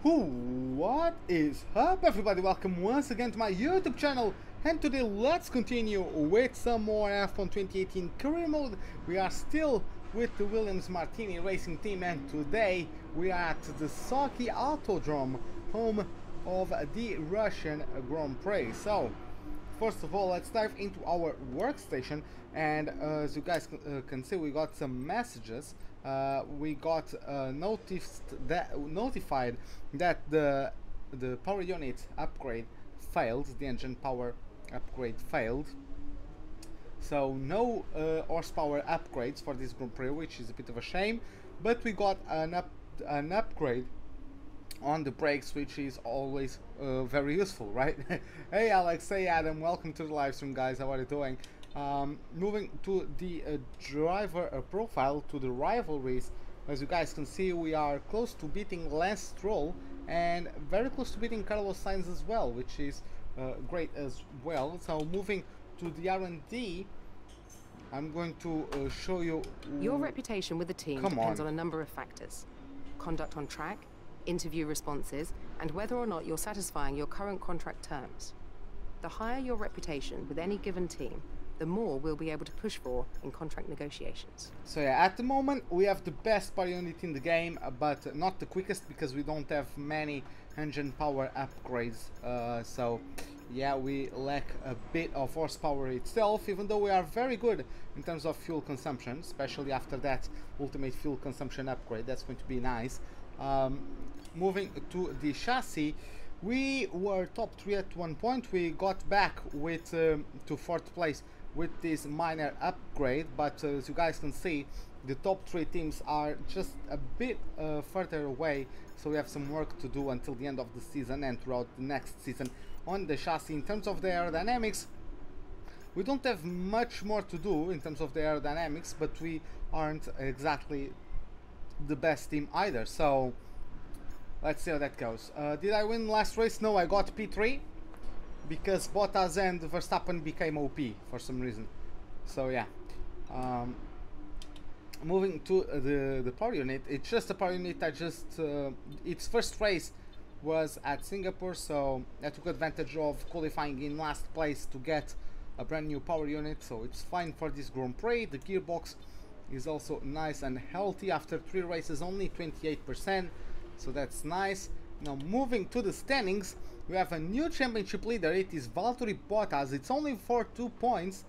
What is up, everybody? Welcome once again to my YouTube channel, and today let's continue with some more F1 2018 career mode. We are still with the Williams Martini racing team, and today we are at the Sochi Autodrome, home of the Russian Grand Prix. So first of all, let's dive into our workstation, and as you guys can see, we got some messages. We got notified that the power unit upgrade failed. The engine power upgrade failed. So no horsepower upgrades for this Grand Prix, which is a bit of a shame. But we got an upgrade on the brakes, which is always very useful, right? Hey Alex, hey Adam, welcome to the live stream, guys. How are you doing? Moving to the driver profile, to the rivalries, as you guys can see, we are close to beating Lance Stroll and very close to beating Carlos Sainz as well, which is great as well. So moving to the R&D, I'm going to show you. Your reputation with the team depends on a number of factors: conduct on track, interview responses, and whether or not you're satisfying your current contract terms. The higher your reputation with any given team, the more we'll be able to push for in contract negotiations. So yeah, at the moment we have the best power unit in the game, but not the quickest, because we don't have many engine power upgrades. So yeah, we lack a bit of horsepower itself, even though we are very good in terms of fuel consumption, especially after that ultimate fuel consumption upgrade. That's going to be nice. Moving to the chassis, we were top 3 at one point. We got back with to 4th place with this minor upgrade, but as you guys can see, the top 3 teams are just a bit further away, so we have some work to do until the end of the season and throughout the next season on the chassis. In terms of the aerodynamics, we don't have much more to do in terms of the aerodynamics, but we aren't exactly the best team either, so let's see how that goes. Did I win last race? No, I got P3 because Bottas and Verstappen became OP for some reason. So yeah, moving to the power unit, it's just a power unit. Its first race was at Singapore, so I took advantage of qualifying in last place to get a brand new power unit, so it's fine for this Grand Prix. The gearbox is also nice and healthy after 3 races, only 28%, so that's nice. Now moving to the standings, we have a new championship leader. It is Valtteri Bottas. It's only for 2 points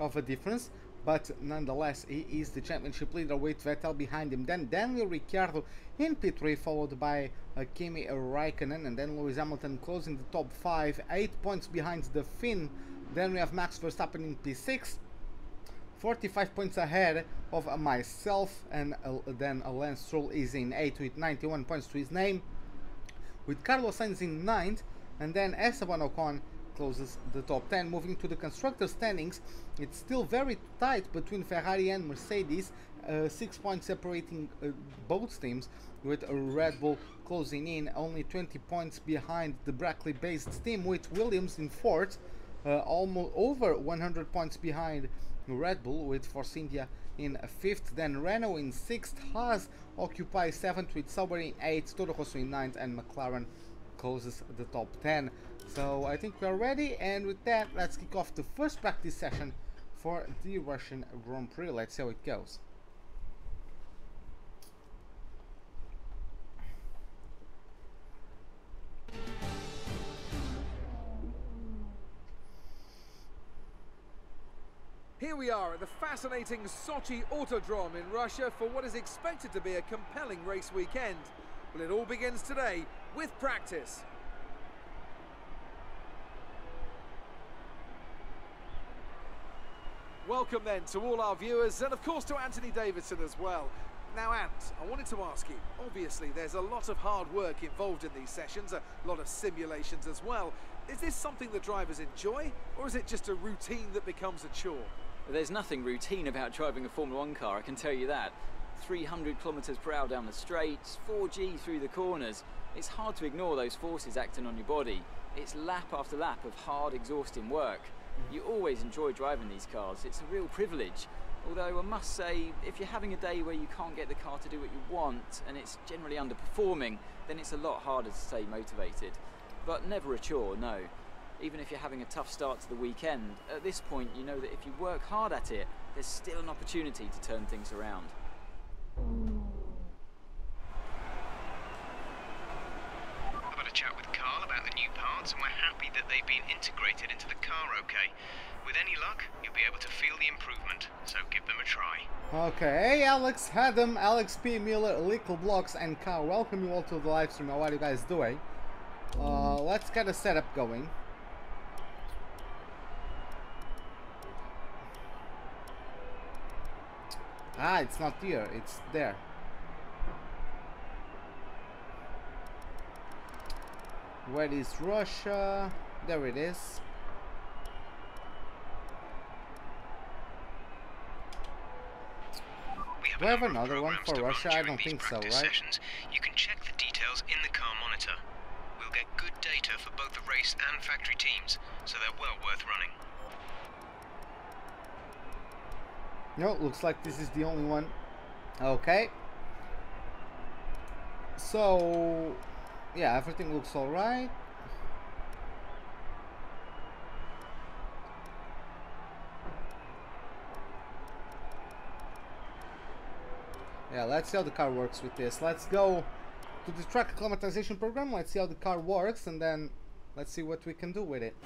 of a difference, but nonetheless he is the championship leader with Vettel behind him. Then Daniel Ricciardo in P3, followed by Kimi Raikkonen, and then Lewis Hamilton closing the top 5, 8 points behind the Finn. Then we have Max Verstappen in P6, 45 points ahead of myself, and then Lance Stroll is in 8th with 91 points to his name, with Carlos Sainz in 9th, and then Esteban Ocon closes the top 10. Moving to the constructor standings, it's still very tight between Ferrari and Mercedes, 6 points separating both teams, with Red Bull closing in only 20 points behind the Brackley based team, with Williams in 4th, almost over 100 points behind Red Bull, with Force India in 5th, then Renault in 6th, Haas occupies 7th with Sauber in 8th, Toro Rosso in 9th, and McLaren closes the top 10. So I think we are ready, and with that, let's kick off the first practice session for the Russian Grand Prix. Let's see how it goes. Here we are at the fascinating Sochi Autodrome in Russia for what is expected to be a compelling race weekend. Well, it all begins today with practice. Welcome then to all our viewers, and of course to Anthony Davidson as well. Now Ant, I wanted to ask you, obviously there's a lot of hard work involved in these sessions, a lot of simulations as well. Is this something the drivers enjoy, or is it just a routine that becomes a chore? There's nothing routine about driving a Formula 1 car, I can tell you that. 300 kilometers per hour down the straights, 4G through the corners. It's hard to ignore those forces acting on your body. It's lap after lap of hard, exhausting work. You always enjoy driving these cars. It's a real privilege. Although I must say, if you're having a day where you can't get the car to do what you want and it's generally underperforming, then it's a lot harder to stay motivated. But never a chore, no. Even if you're having a tough start to the weekend, at this point you know that if you work hard at it, there's still an opportunity to turn things around. I've had a chat with Carl about the new parts and we're happy that they've been integrated into the car okay. With any luck, you'll be able to feel the improvement, so give them a try. Okay, hey Alex, Adam, Alex P. Miller, Lickle Blocks, and Carl, welcome you all to the live stream. How are you guys doing? Let's get a setup going. Ah, it's not here, it's there. Where is Russia? There it is. Do I have another one for Russia? I don't think so, right? Sessions. You can check the details in the car monitor. We'll get good data for both the race and factory teams, so they're well worth running. No, looks like this is the only one. Okay. So, yeah, everything looks alright. Yeah, let's see how the car works with this. Let's go to the track acclimatization program. Let's see how the car works, and then let's see what we can do with it.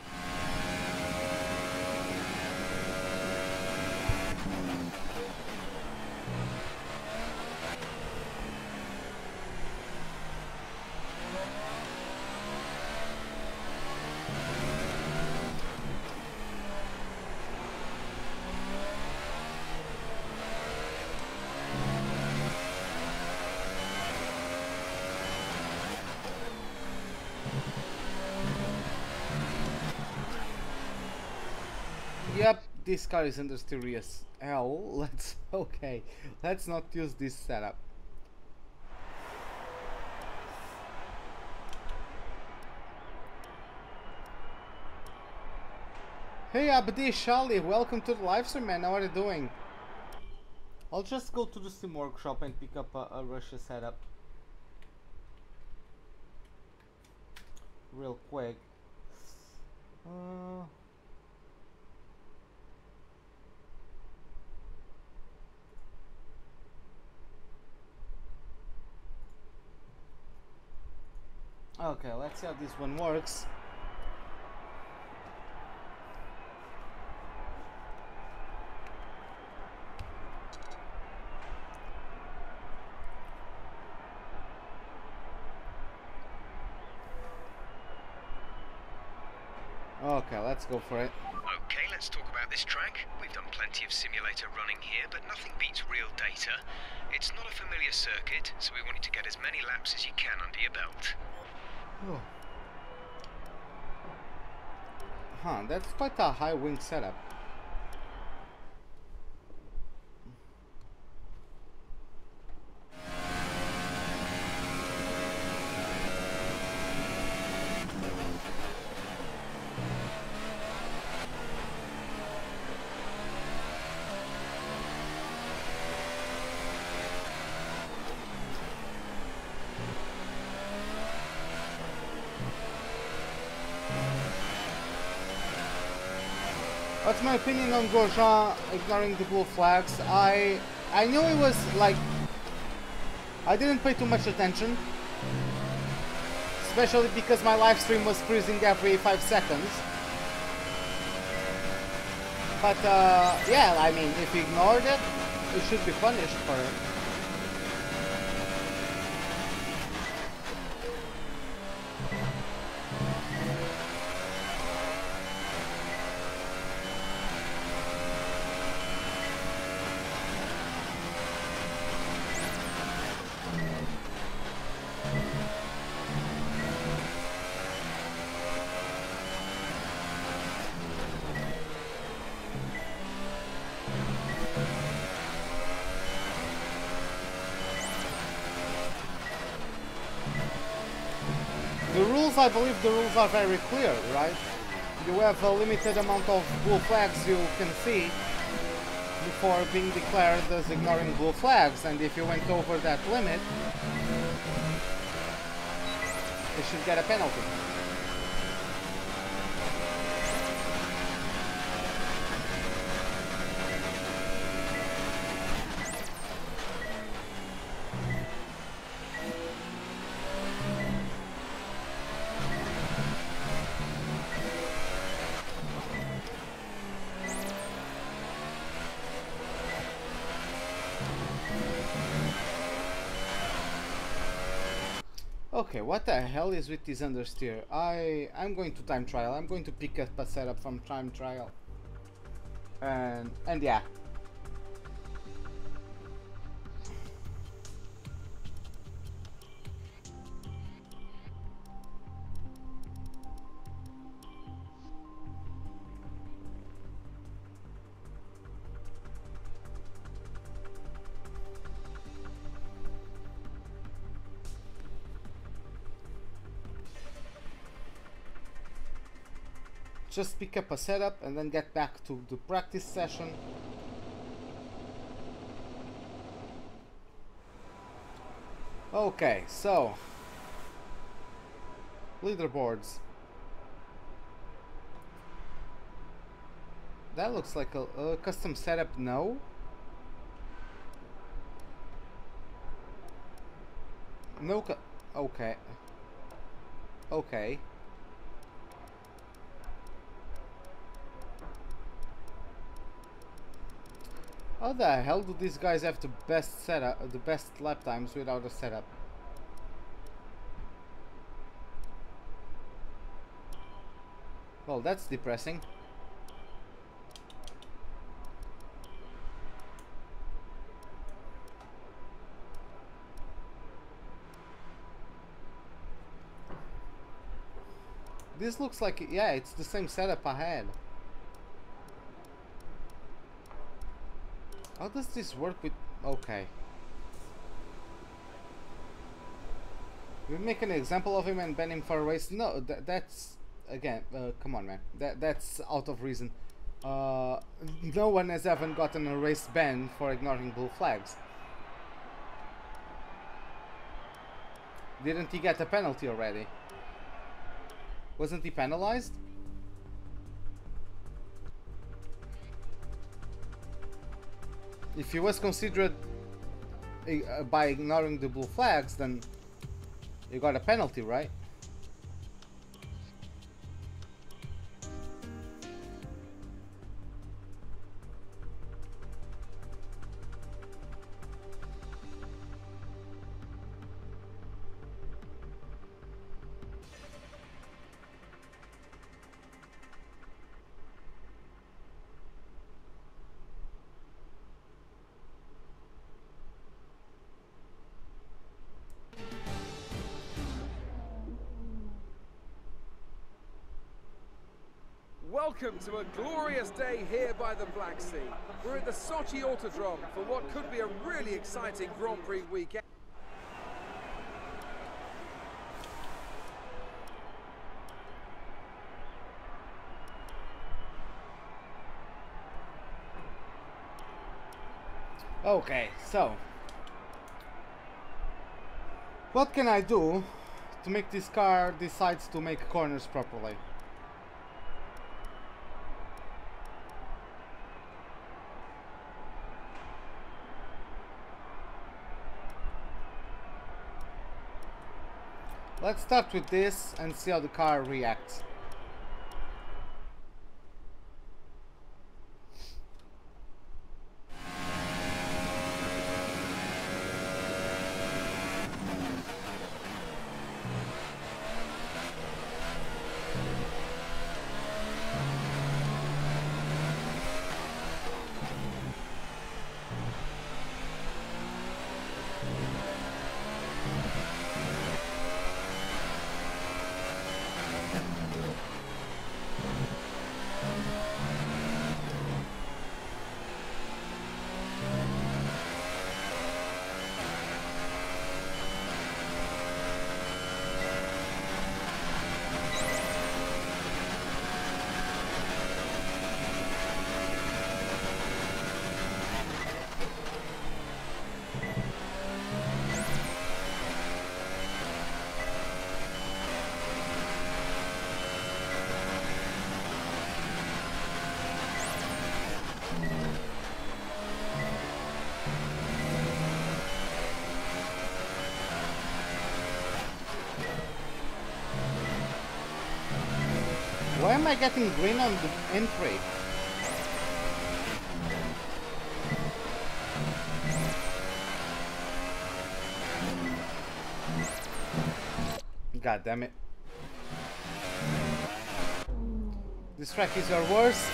Yep, this car is under serious hell. Let's not use this setup. Hey Abdi Shali, welcome to the live stream, man. How are you doing? I'll just go to the Steam Workshop and pick up a Russia setup real quick. Okay, let's see how this one works. Okay, let's go for it. Okay, let's talk about this track. We've done plenty of simulator running here, but nothing beats real data. It's not a familiar circuit, so we want you to get as many laps as you can under your belt. Oh. Huh, that's quite a high wing setup. What's my opinion on Grosjean ignoring the blue flags? I knew it was like, I didn't pay too much attention, especially because my live stream was freezing every 5 seconds. But yeah, I mean, if he ignored it, he should be punished for it. I believe the rules are very clear, right? You have a limited amount of blue flags you can see for being declared as ignoring blue flags, and if you went over that limit, you should get a penalty. Okay, what the hell is with this understeer? I'm going to time trial. I'm going to pick up a setup from time trial. And yeah. Just pick up a setup and then get back to the practice session. Okay, so leaderboards. That looks like a custom setup. No. No. Okay. Okay. How the hell do these guys have the best setup, the best lap times without a setup? Well, that's depressing. This looks like, yeah, it's the same setup I had. How does this work with... Okay. We make an example of him and ban him for a race? No, that's... Again, come on, man. That's out of reason. No one has ever gotten a race ban for ignoring blue flags. Didn't he get a penalty already? Wasn't he penalized? If he was considered by ignoring the blue flags, then you got a penalty, right? Welcome to a glorious day here by the Black Sea. We're at the Sochi Autodrome for what could be a really exciting Grand Prix weekend. Okay, so what can I do to make this car decide to make corners properly? Let's start with this and see how the car reacts. Why am I getting green on the entry? God damn it. This track is your worst.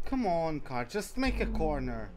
Come on, car, just make a corner.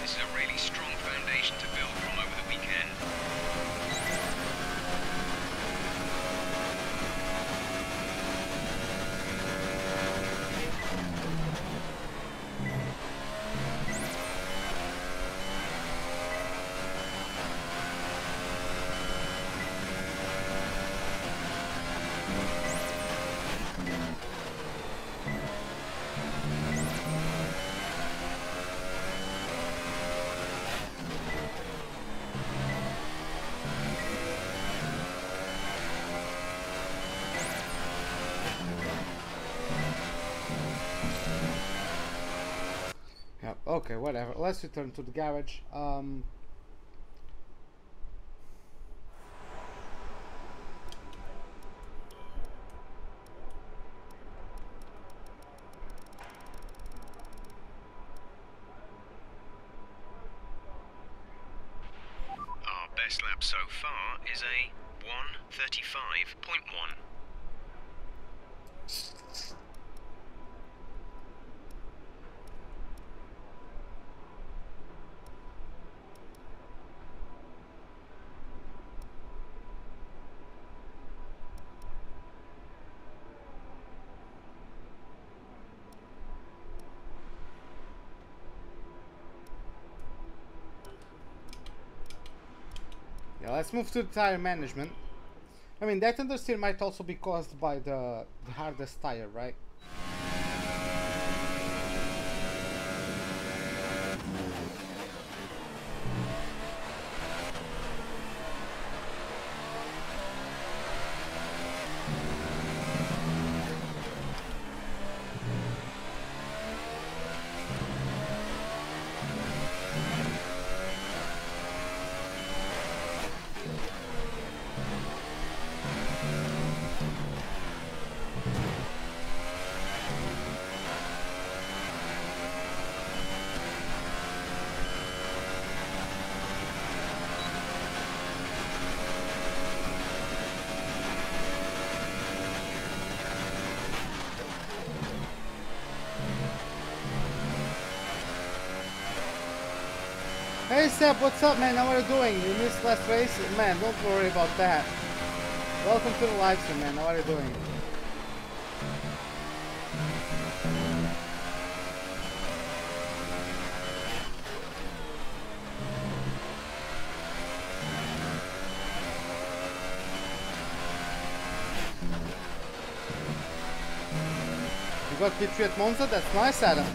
This is a really strong foundation to build from over the weekend. Okay, whatever. Let's return to the garage. Our best lap so far is a 1:35.1. Yeah, let's move to the tire management. I mean, that understeer might also be caused by the hardest tire, right? Hey Seb, what's up, man? How are you doing? You missed last race? Man, don't worry about that. Welcome to the live stream, man. How are you doing? You got P3 at Monza? That's nice, Adam.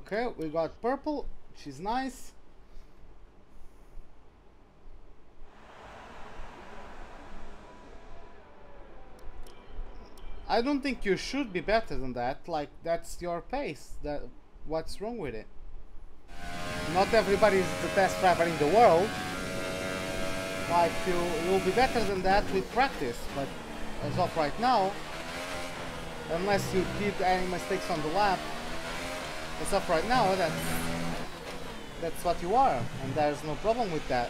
Okay, we got purple, which is nice. I don't think you should be better than that. Like, that's your pace. What's wrong with it? Not everybody is the best driver in the world. Like, you'll be better than that with practice, but as of right now, unless you did any mistakes on the lap, as of right now, that's what you are, and there's no problem with that.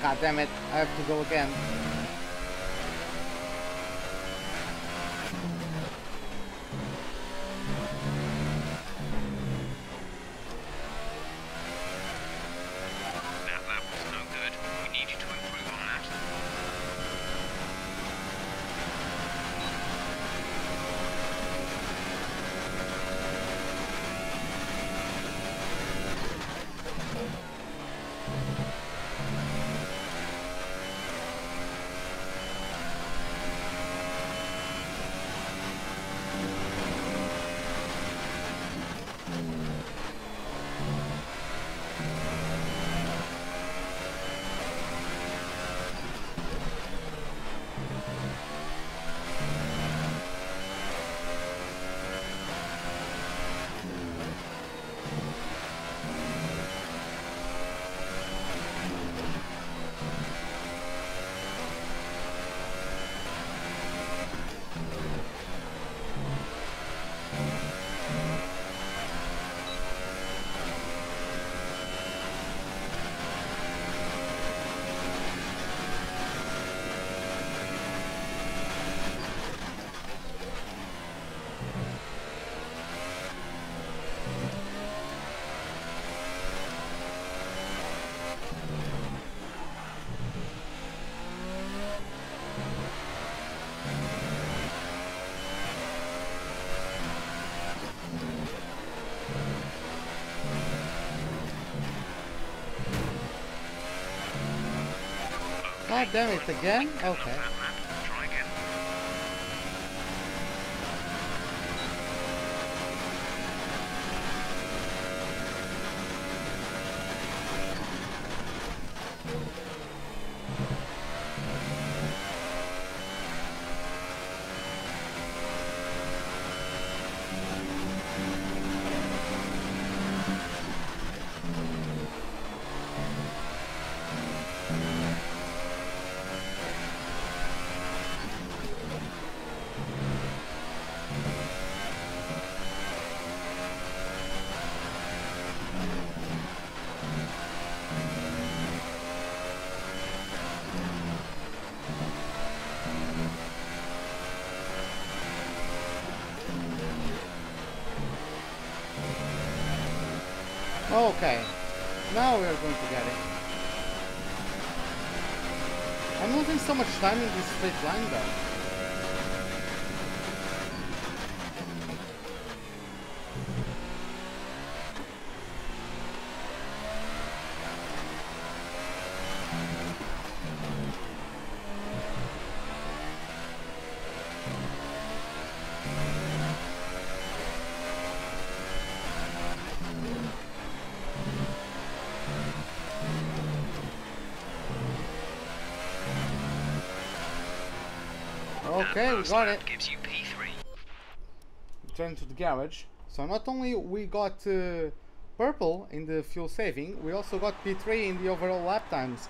God damn it, I have to go again. That lap was no good. We need you to improve on that. God damn it, again? Okay. Try again. Okay, now we are going to get it. I'm losing so much time in this straight line though. Okay, we got it. Gives you P3. Return to the garage. So not only we got purple in the fuel saving, we also got P3 in the overall lap times,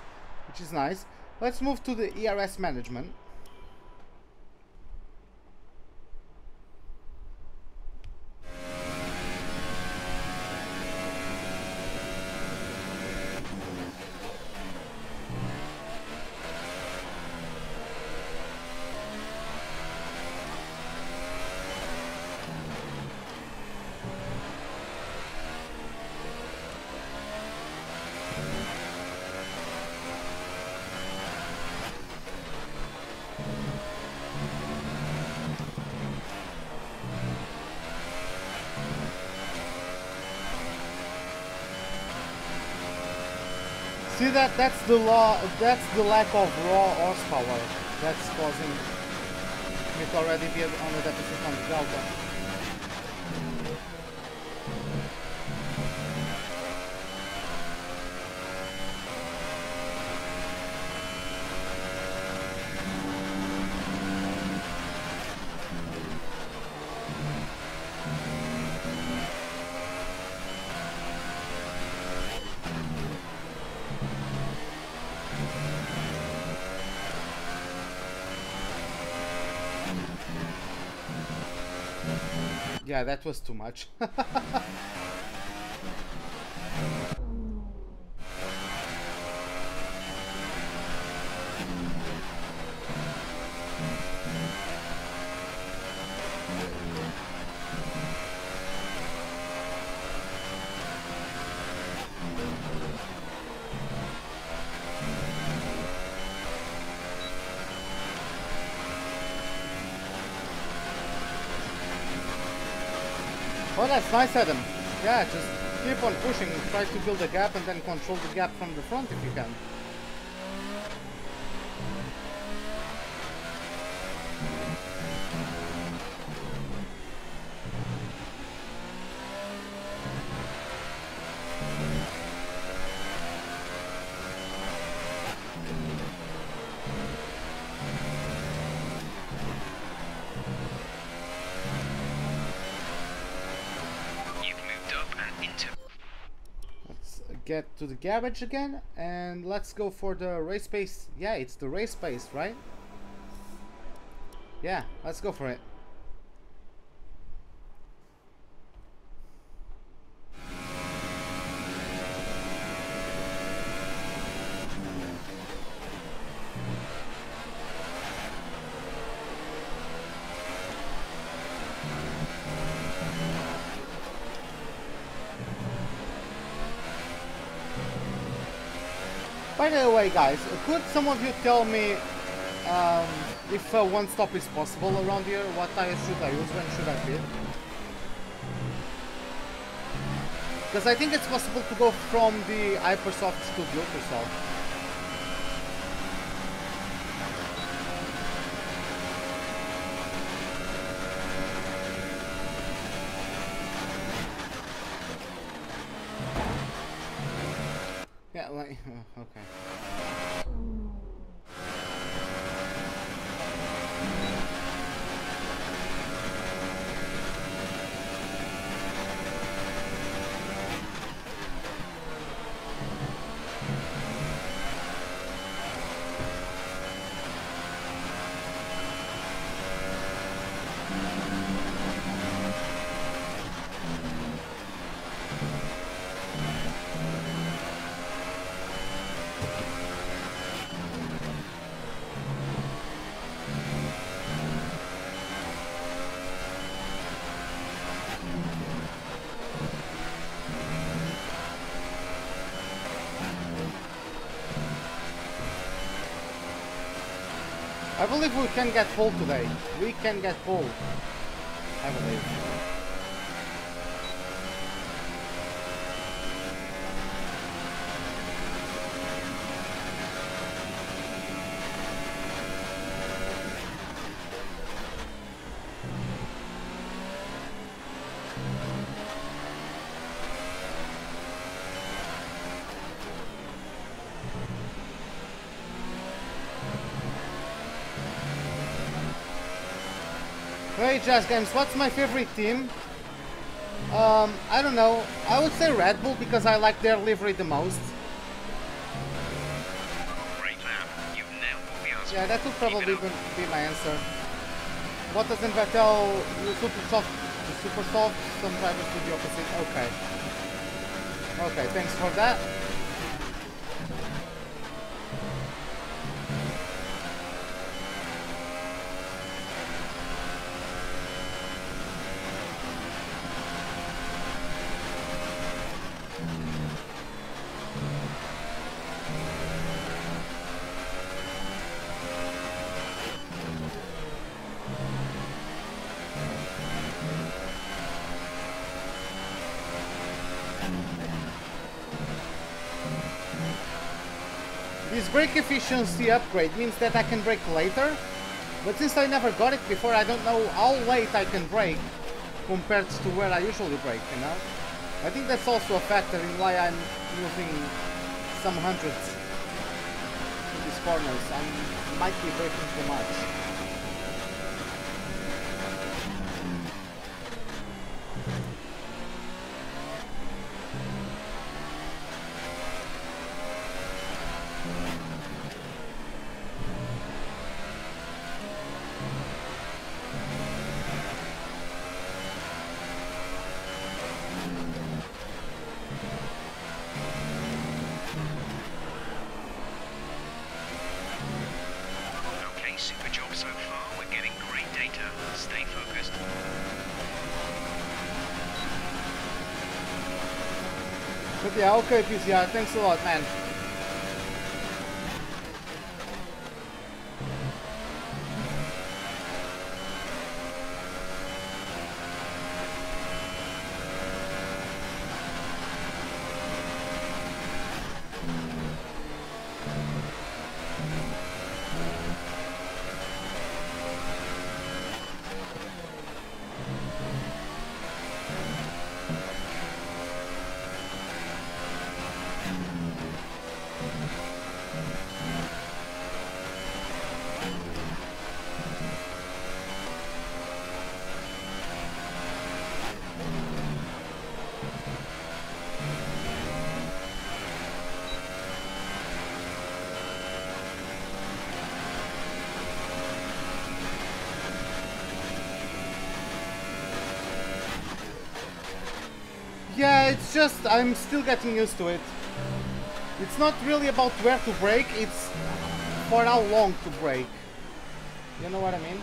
which is nice. Let's move to the ERS management. See that's the lack of raw horsepower that's causing me to already be on the deficit on the Delta. Yeah, that was too much. Oh, that's nice, Adam. Yeah, just keep on pushing, try to build a gap and then control the gap from the front if you can. Get to the garage again and let's go for the race pace. Yeah, it's the race pace, right? Yeah, let's go for it. By the way, guys, could some of you tell me if one stop is possible around here? What tires should I use? When should I pit? Because I think it's possible to go from the Hypersoft to the Ultrasoft. Yeah, like, okay. I believe we can get pole today. We can get pole. I believe. Hey Jazz Games, what's my favorite team? I don't know. I would say Red Bull because I like their livery the most. Yeah, that would probably be my answer. Bottas and Vettel, super soft, some drivers do the opposite. Okay. Okay, thanks for that. This brake efficiency upgrade means that I can brake later, but since I never got it before, I don't know how late I can brake compared to where I usually brake, you know? I think that's also a factor in why I'm using some hundreds in these corners. I might be braking too much. But yeah, okay, PCR, thanks a lot, man. Yeah, it's just, I'm still getting used to it. It's not really about where to brake, it's for how long to brake. You know what I mean?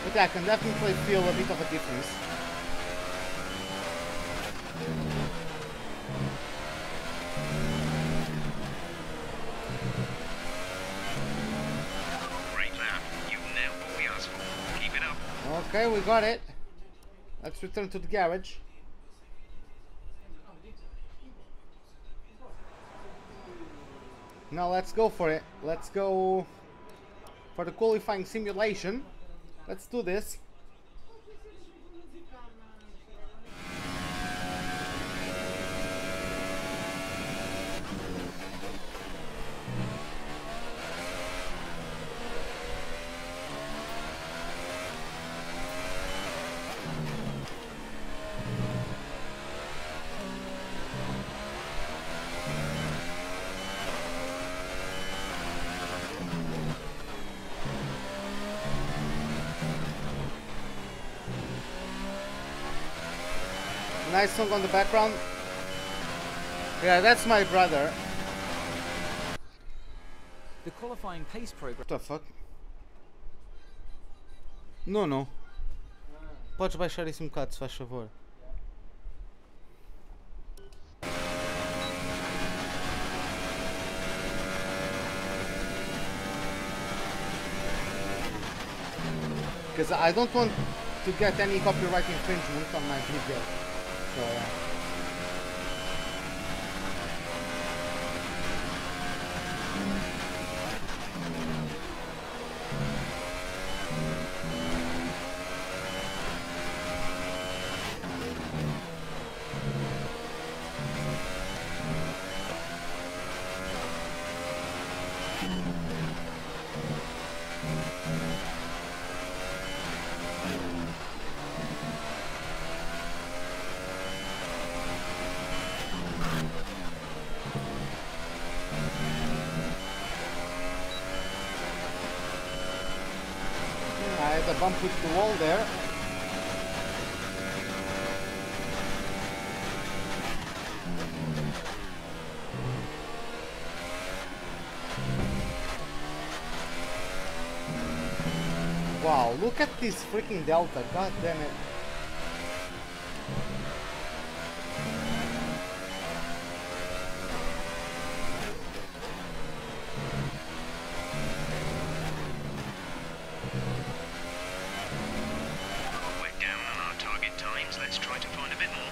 But yeah, I can definitely feel a bit of a difference. Great lap. You nailed what we asked for. Keep it up. Okay, we got it. Let's return to the garage. Now let's go for it. Let's go for the qualifying simulation. Let's do this. Nice song on the background. Yeah, that's my brother. The qualifying pace program. What the fuck? Não. Podes baixar isso bocado, se faz favor. Because I don't want to get any copyright infringement on my video. So yeah. a bump with the wall there. Wow, look at this freaking delta, god damn it. We're down on our target times, let's try to find a bit more.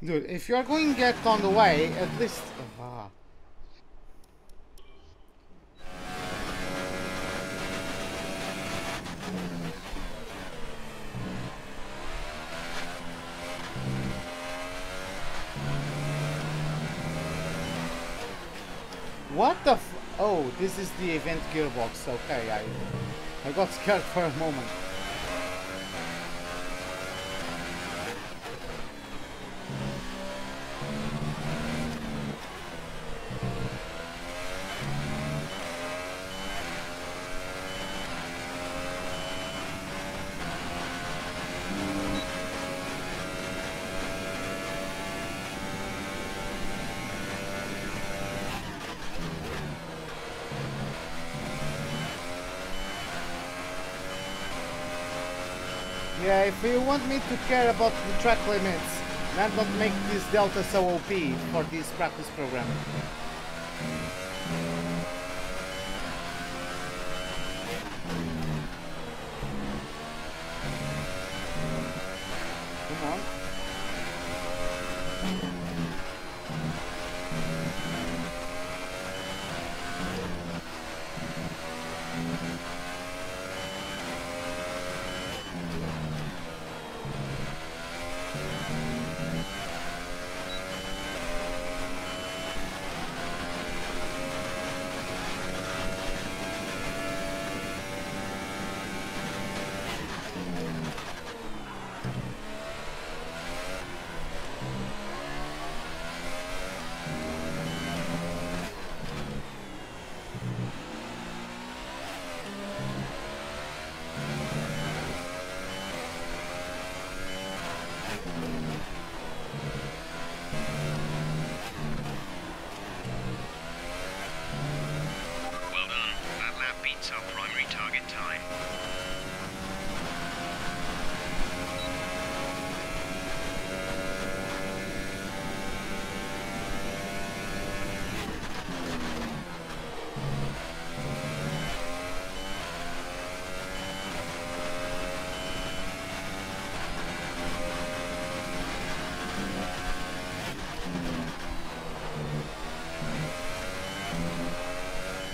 Dude, if you're going to get on the way, at least... What the f... Oh, this is the event gearbox. Okay, I got scared for a moment. Yeah, if you want me to care about the track limits, then don't make this delta so OP for this practice program. Come on.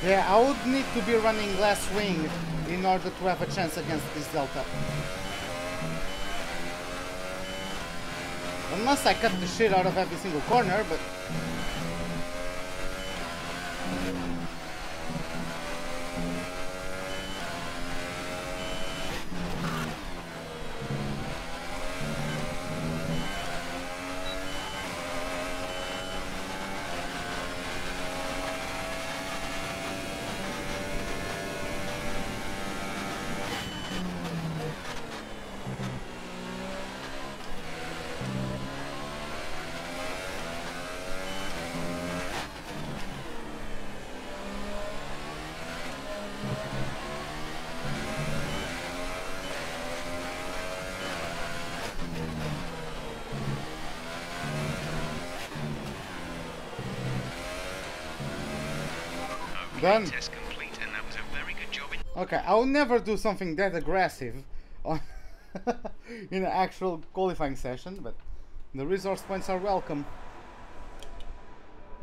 Yeah, I would need to be running less wing in order to have a chance against this delta. Unless I cut the shit out of every single corner, but... Done. Test complete, and that was a very good job. Okay, I'll never do something that aggressive on in an actual qualifying session, but the resource points are welcome.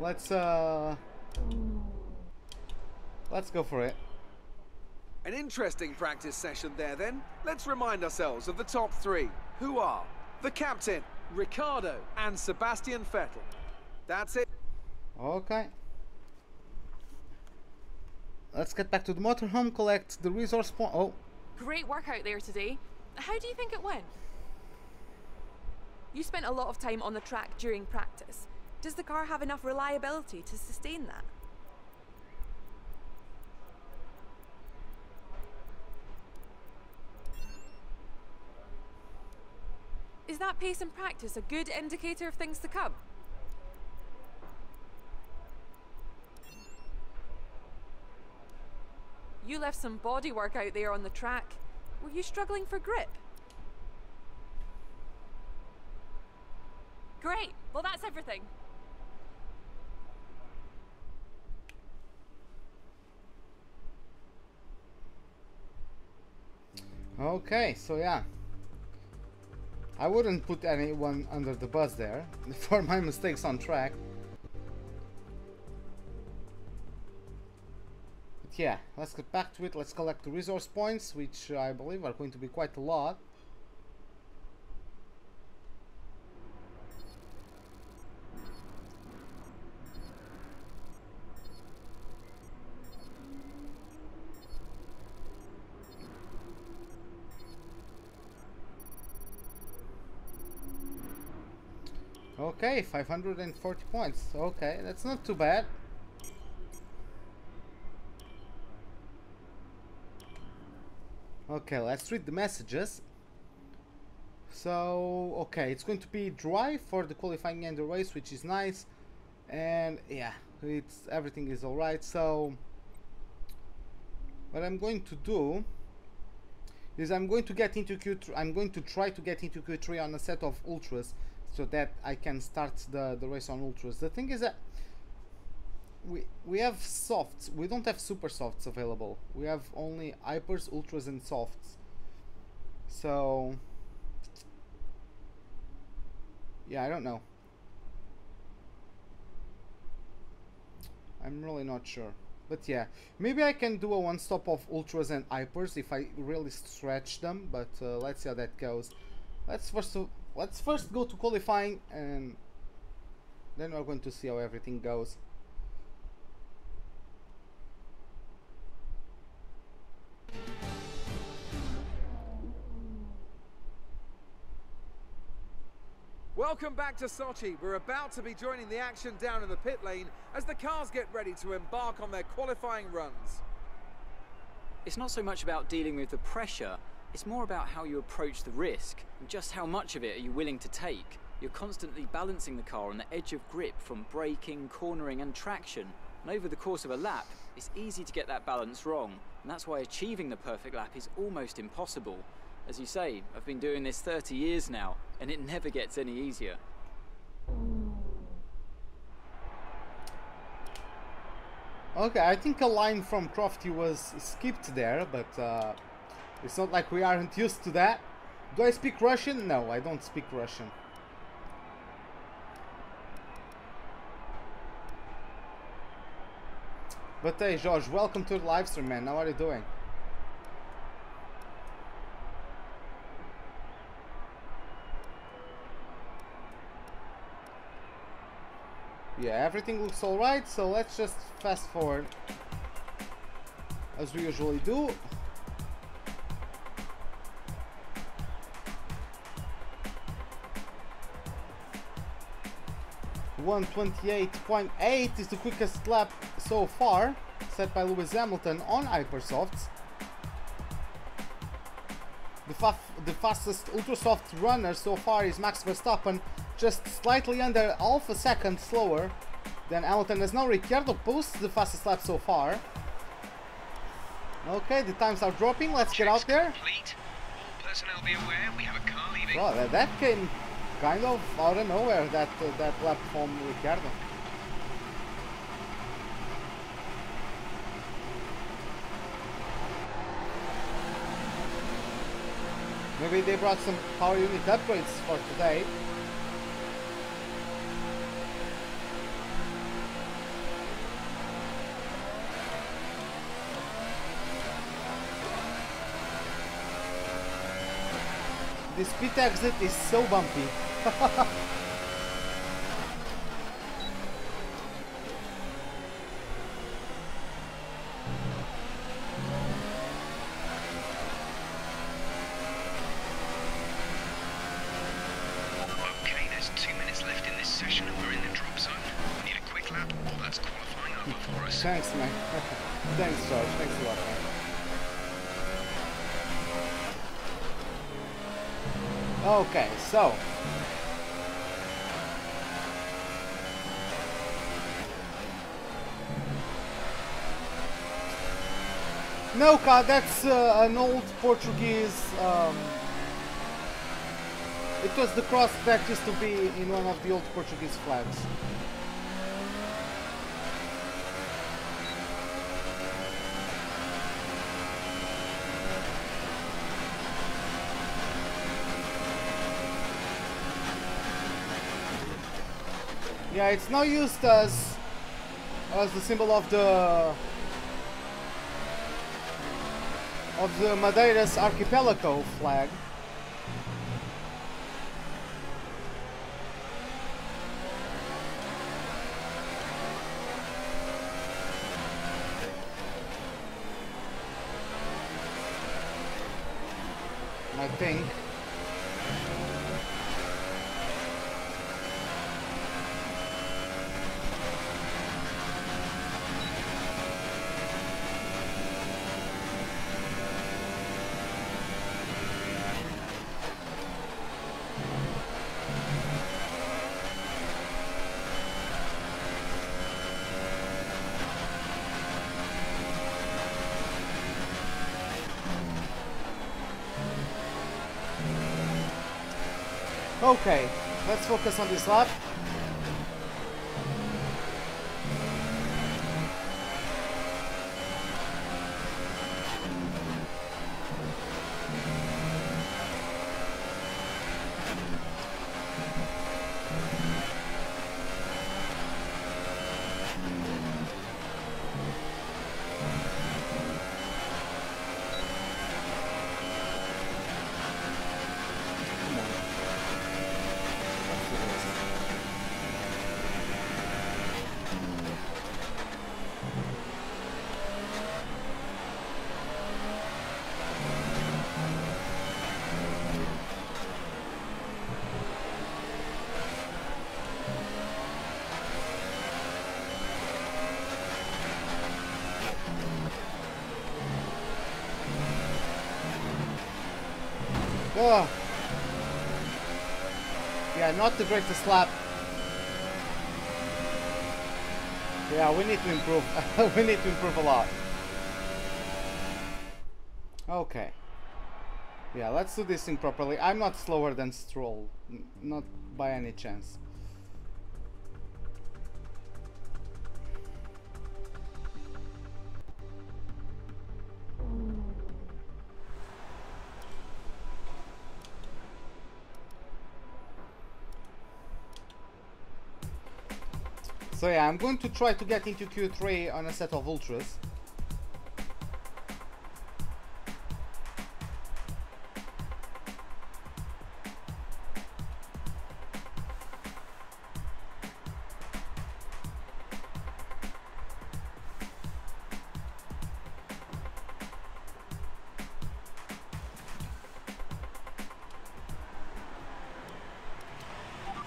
Let's go for it. An interesting practice session there then. Let's remind ourselves of the top three, who are the captain, Ricciardo and Sebastian Vettel. That's it. Okay. Let's get back to the motorhome, collect the resource point. Oh. Great work out there today. How do you think it went? You spent a lot of time on the track during practice. Does the car have enough reliability to sustain that? Is that pace in practice a good indicator of things to come? You left some bodywork out there on the track. Were you struggling for grip? Great! Well, that's everything. Okay, so yeah. I wouldn't put anyone under the bus there for my mistakes on track. But yeah, let's get back to it. Let's collect the resource points, which I believe are going to be quite a lot. Okay, 540 points. Okay, that's not too bad. Okay, let's read the messages. So, okay, it's going to be dry for the qualifying and the race, which is nice. And yeah, everything is alright. So, what I'm going to do is I'm going to get into Q3. I'm going to try to get into Q3 on a set of ultras, so that I can start the race on ultras. The thing is that we have softs. We don't have super softs available. We have only hypers, ultras, and softs. So yeah, I don't know. I'm really not sure. But yeah, maybe I can do a one-stop of ultras and hypers if I really stretch them. But let's see how that goes. Let's first go to qualifying, and then we're going to see how everything goes. Welcome back to Sochi. We're about to be joining the action down in the pit lane as the cars get ready to embark on their qualifying runs. It's not so much about dealing with the pressure, it's more about how you approach the risk, and just how much of it are you willing to take. You're constantly balancing the car on the edge of grip from braking, cornering and traction, and over the course of a lap, it's easy to get that balance wrong, and that's why achieving the perfect lap is almost impossible. As you say, I've been doing this 30 years now, and it never gets any easier. Okay, I think a line from Crofty was skipped there, but it's not like we aren't used to that. Do I speak Russian? No, I don't speak Russian. But hey, George, welcome to the live stream, man. How are you doing? Yeah, everything looks alright, so let's just fast forward as we usually do. .128.8 is the quickest lap so far, set by Lewis Hamilton on Hypersofts. The fastest Ultrasoft runner so far is Max Verstappen, just slightly under half a second slower than Hamilton. As now Ricciardo posts the fastest lap so far. Okay, the times are dropping. Let's get out there. All personnel be aware, we have a car leaving. Well, that came kind of out of nowhere, that lap from Ricciardo. Maybe they brought some power unit upgrades for today. This pit exit is so bumpy. Thanks, man. Thanks, George. Thanks a lot, man. Okay, so. No, that's an old Portuguese. It was the cross that used to be in one of the old Portuguese flags. Yeah, it's now used as the symbol of the Madeiras archipelago flag. I think. Okay, let's focus on this lap. Oh. Yeah, not the greatest lap. Yeah, we need to improve. We need to improve a lot. Okay. Yeah, let's do this thing properly. I'm not slower than Stroll. Not by any chance. So yeah, I'm going to try to get into Q3 on a set of ultras.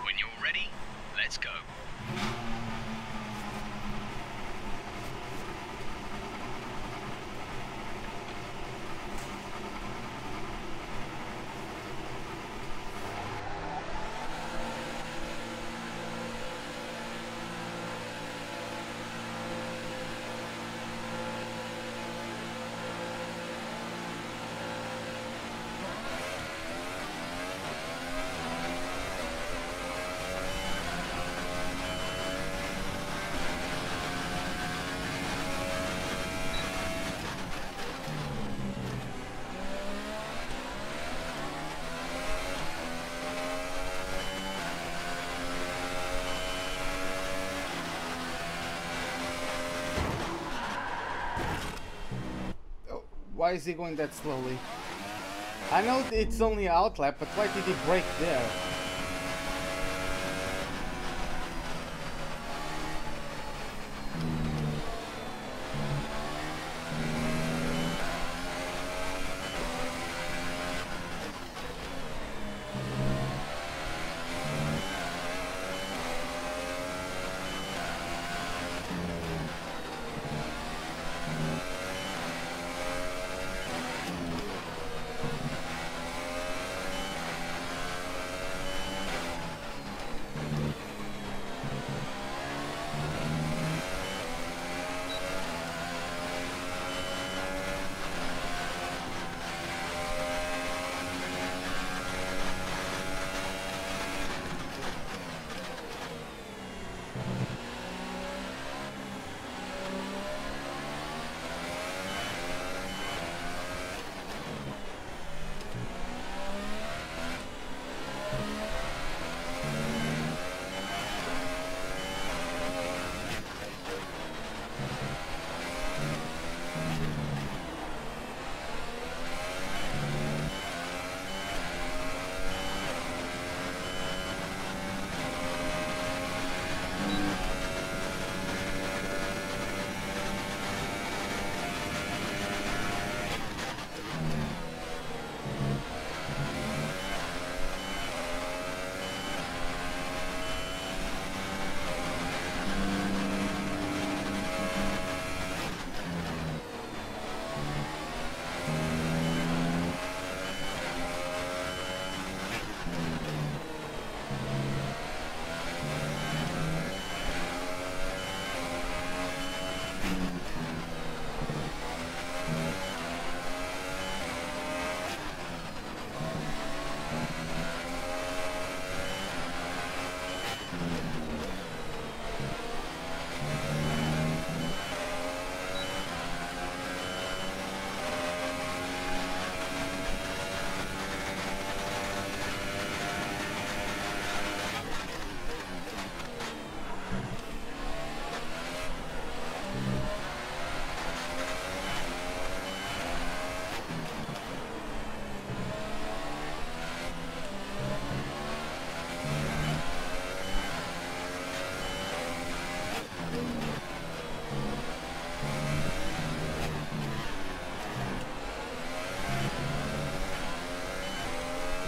When you're ready, let's go. Why is he going that slowly? I know it's only an outlap, but why did he brake there?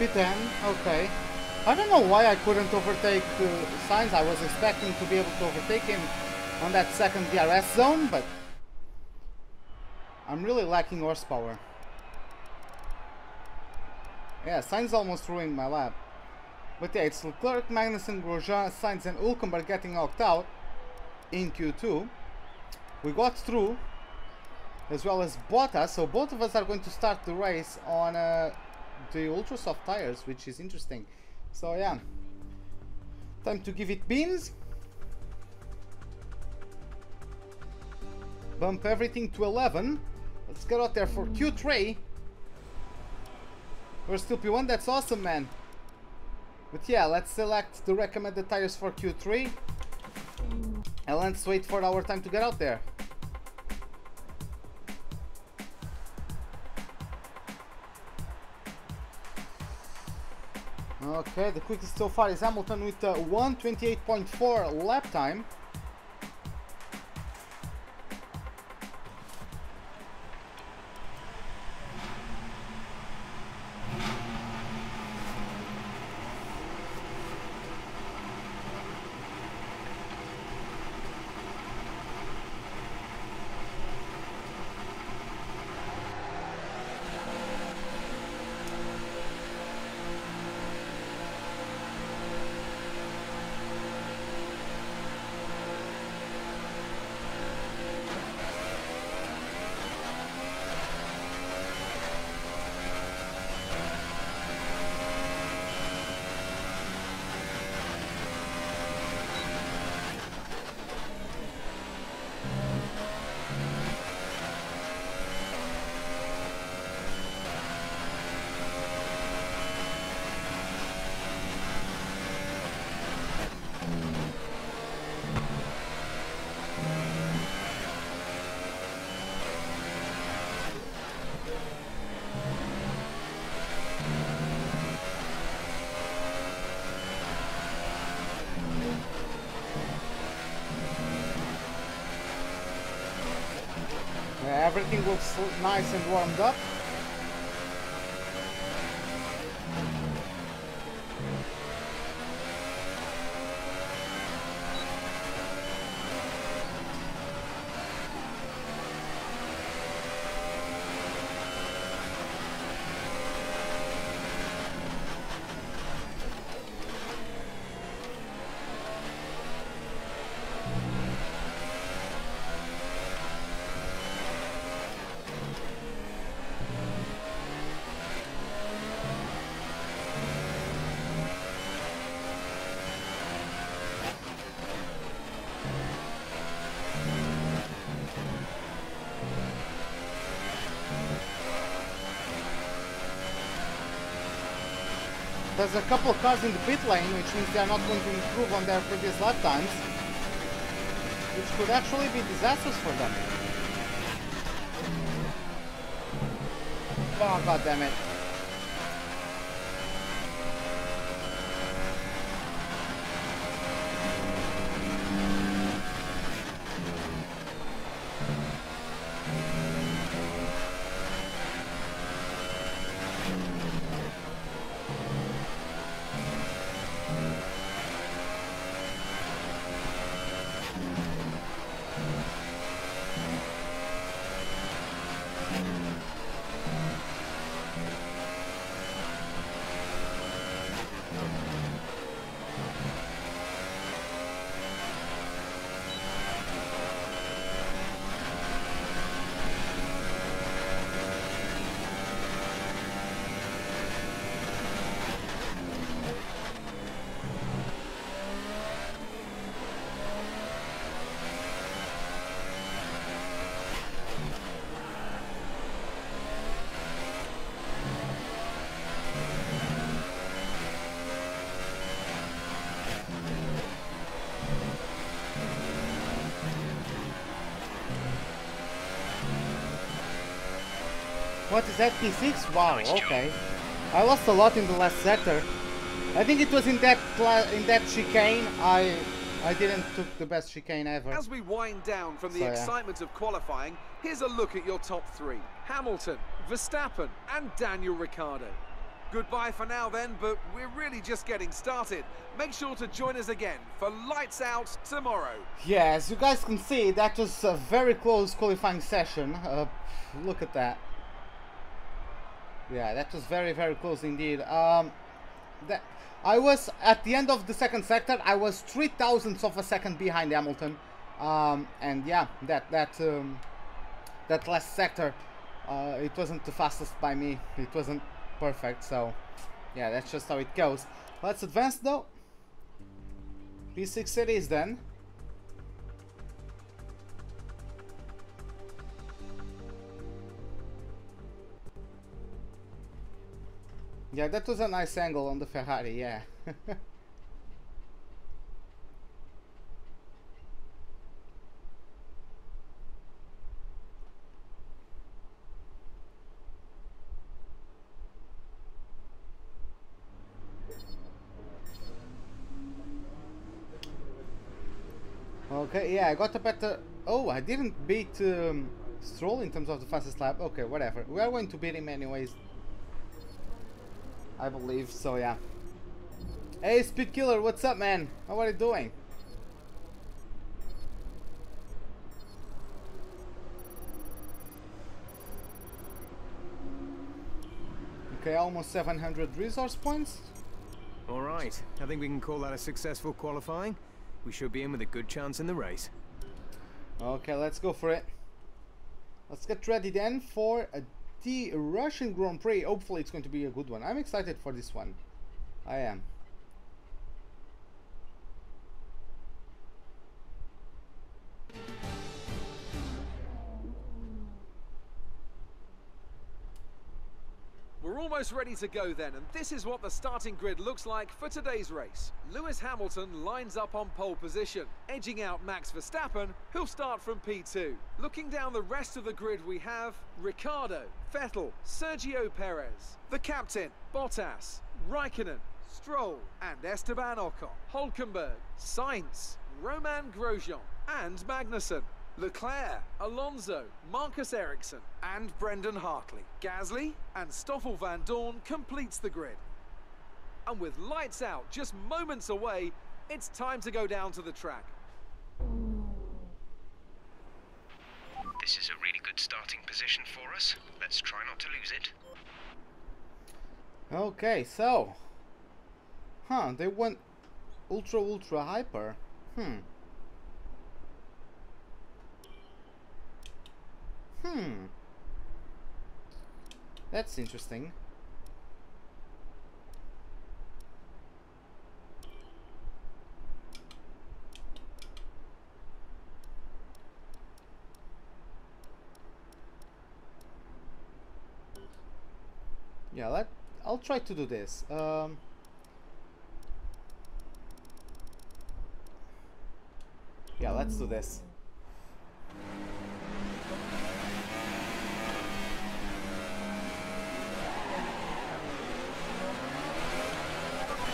P10, okay. I don't know why I couldn't overtake Sainz. I was expecting to be able to overtake him on that second DRS zone, but I'm really lacking horsepower. Yeah, Sainz almost ruined my lap. But yeah, it's Leclerc, Magnussen, Grosjean, Sainz and Hülkenberg getting knocked out in Q2. We got through, as well as Bottas, so both of us are going to start the race on the ultra soft tires, which is interesting. So yeah, time to give it beans. Bump everything to 11. Let's get out there for Q3. We're still P1, that's awesome, man. But yeah, let's select the recommended tires for Q3 and let's wait for our time to get out there. Okay, the quickest so far is Hamilton with 1:28.4 lap time. Everything looks nice and warmed up. There's a couple of cars in the pit lane, which means they're not going to improve on their previous lap times, which could actually be disastrous for them. Oh, god damn it. What is that, P6? Wow, okay. I lost a lot in the last sector. I think it was in that chicane. I didn't took the best chicane ever. As we wind down from the excitement of qualifying, here's a look at your top three. Hamilton, Verstappen and Daniel Ricciardo. Goodbye for now then, but we're really just getting started. Make sure to join us again for Lights Out tomorrow. Yeah, as you guys can see, that was a very close qualifying session. Look at that. Yeah, that was very, very close indeed. I was, at the end of the second sector, I was 0.003 of a second behind Hamilton. And yeah, that last sector, it wasn't the fastest by me. It wasn't perfect, so yeah, that's just how it goes. Let's advance though. P6 it is then. Yeah, that was a nice angle on the Ferrari, yeah. Okay, yeah, I got a better... Oh, I didn't beat Stroll in terms of the fastest lap. Okay, whatever. We are going to beat him anyways, I believe, so yeah. Hey, Speed Killer, what's up, man? How are you doing? Okay, almost 700 resource points. Alright, I think we can call that a successful qualifying. We should be in with a good chance in the race. Okay, let's go for it. Let's get ready then for the Russian Grand Prix. Hopefully it's going to be a good one. I'm excited for this one. I am. We're almost ready to go then, and this is what the starting grid looks like for today's race. Lewis Hamilton lines up on pole position, edging out Max Verstappen, who'll start from P2. Looking down the rest of the grid, we have Ricciardo, Vettel, Sergio Perez, the captain, Bottas, Raikkonen, Stroll and Esteban Ocon, Hülkenberg, Sainz, Romain Grosjean and Magnussen. Leclerc, Alonso, Marcus Ericsson and Brendan Hartley. Gasly and Stoffel van Dorn completes the grid. And with lights out just moments away, it's time to go down to the track. This is a really good starting position for us. Let's try not to lose it. Okay, so... they went ultra hyper. That's interesting. Yeah, I'll try to do this. Yeah, let's do this.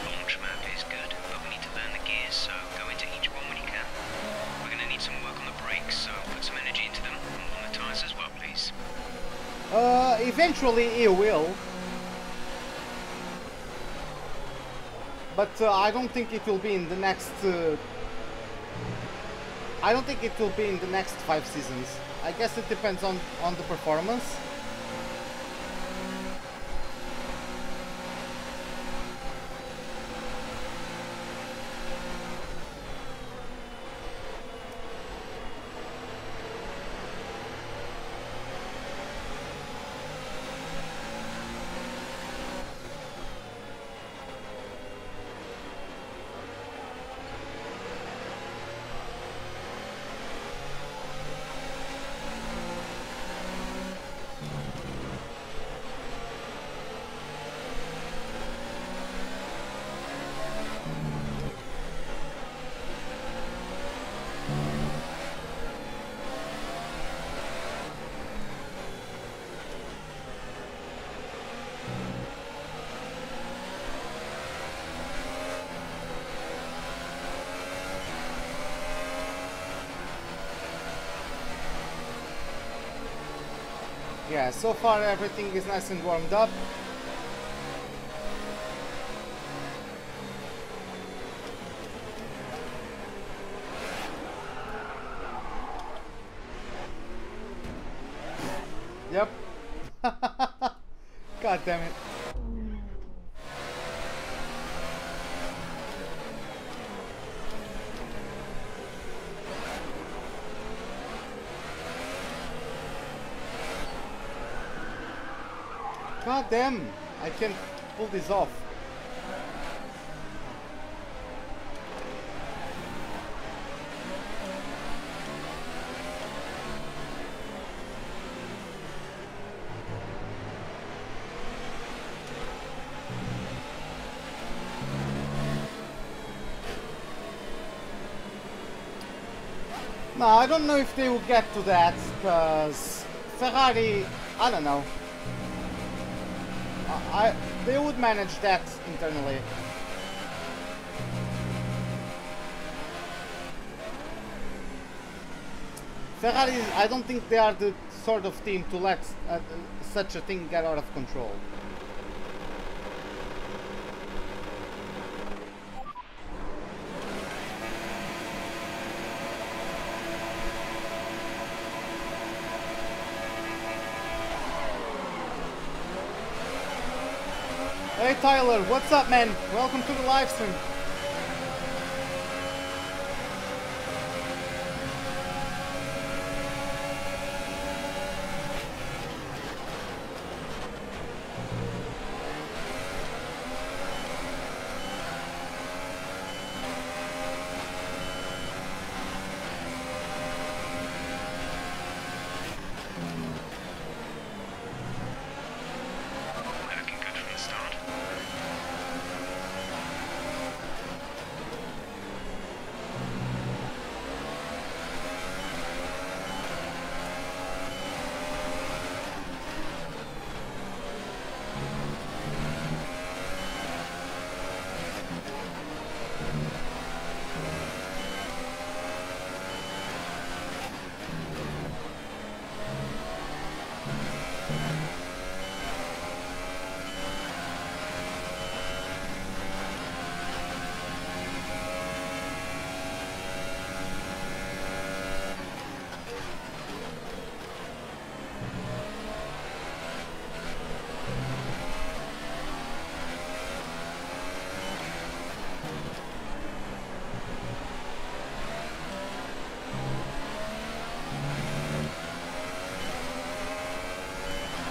Launch map is good, but we need to learn the gears, so go into each one when you can. We're going to need some work on the brakes, so put some energy into them, and on the tyres as well, please. Eventually it will. But I don't think it will be in the next... I don't think it will be in the next 5 seasons. I guess it depends on the performance. Yeah, so far everything is nice and warmed up. Yep. God damn it. God damn, I can't pull this off. No, I don't know if they will get to that, because Ferrari, I don't know. They would manage that internally. Ferrari, I don't think they are the sort of team to let such a thing get out of control. Hey Tyler, what's up, man? Welcome to the live stream.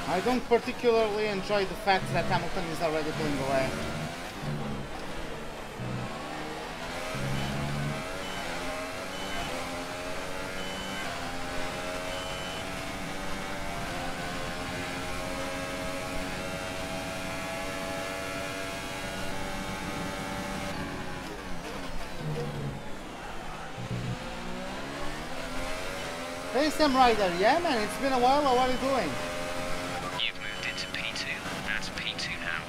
I don't particularly enjoy the fact that Hamilton is already pulling away. Hey Sam Ryder, yeah man, it's been a while, what are you doing? You've moved into P2, that's P2 now.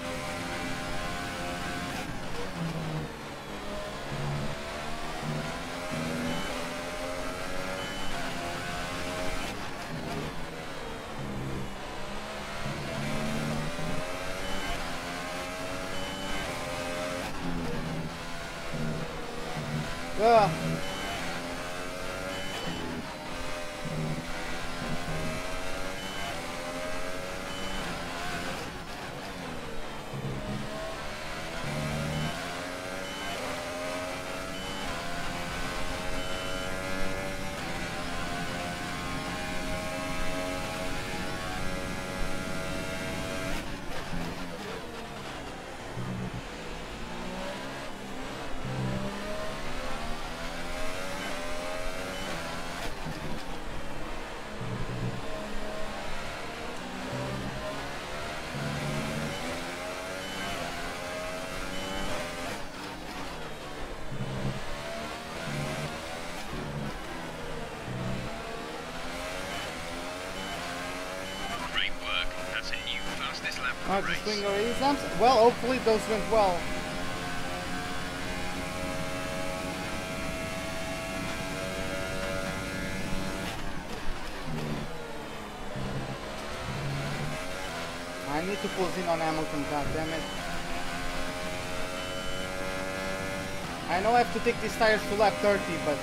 Just doing our exams. Well, hopefully those went well. I need to close in on Hamilton, goddammit. I know I have to take these tires to lap 30, but...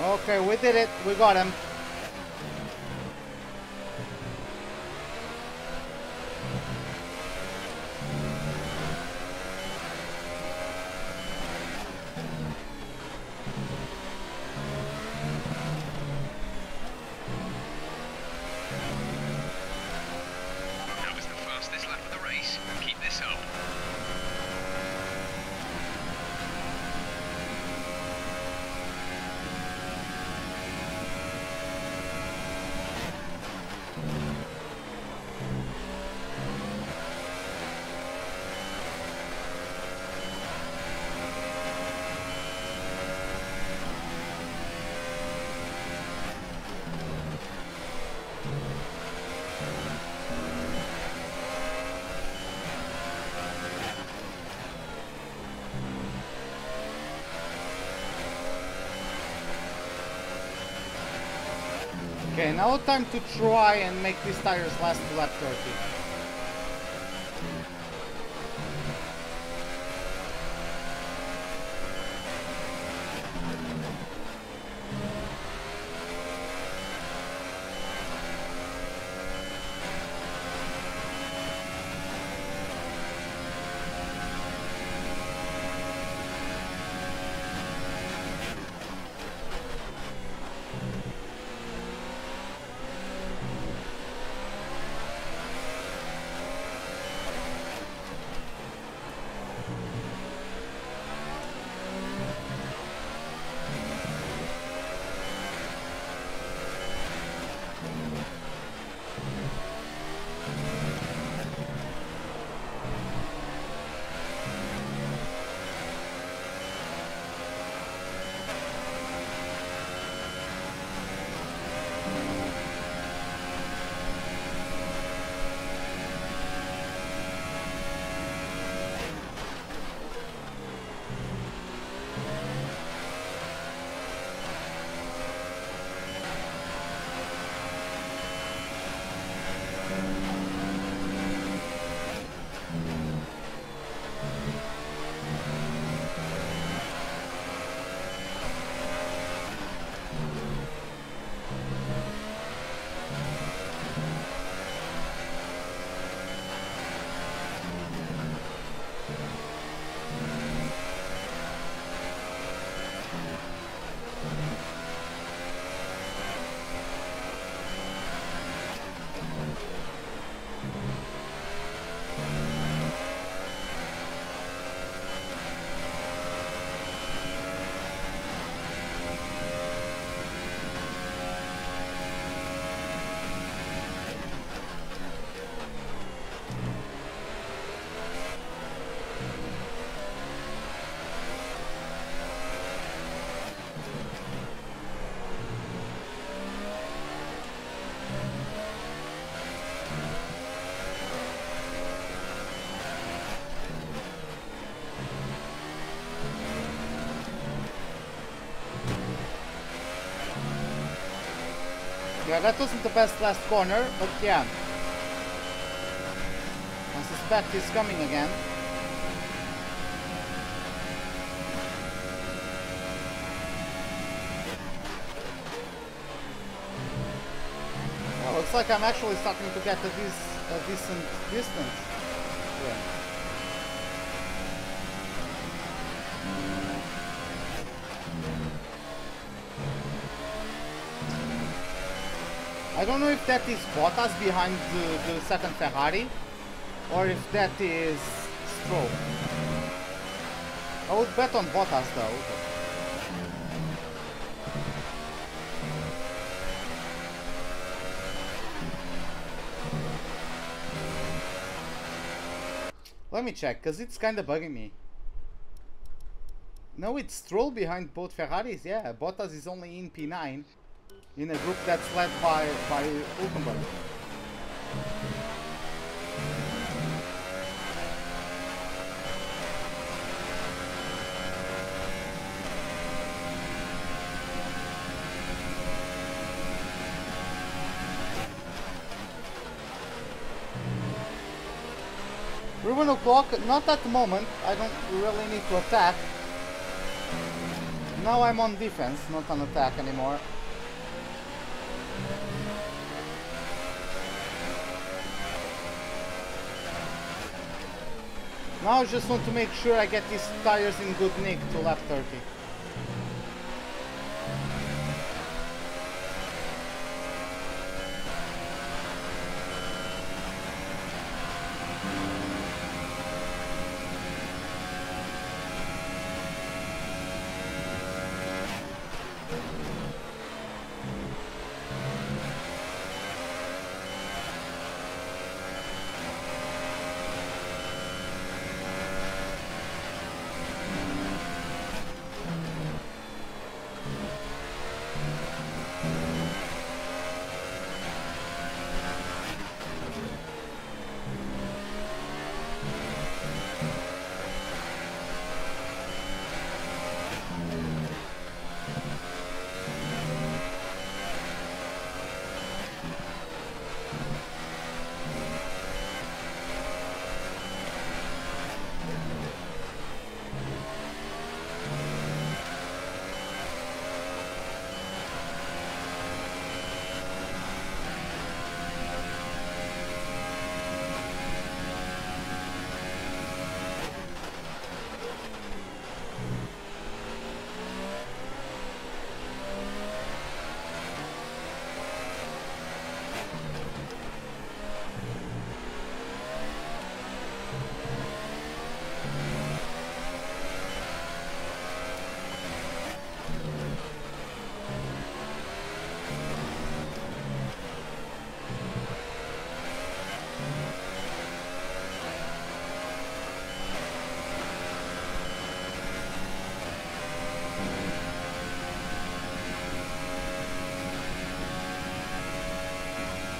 Okay, we did it. We got him. That was the fastest lap of the race. Keep this up. Okay, now time to try and make these tires last to lap 30. Yeah, that wasn't the best last corner, but yeah. I suspect he's coming again. Well, looks like I'm actually starting to get a decent distance. Yeah. I don't know if that is Bottas behind the second Ferrari, or if that is Stroll. I would bet on Bottas though. Let me check, because it's kind of bugging me. No, it's Stroll behind both Ferraris, yeah. Bottas is only in P9. In a group that's led by Hulkenberg. We're 1 o'clock, not at the moment. I don't really need to attack. Now I'm on defense, not on attack anymore. Now I just want to make sure I get these tires in good nick to lap 30.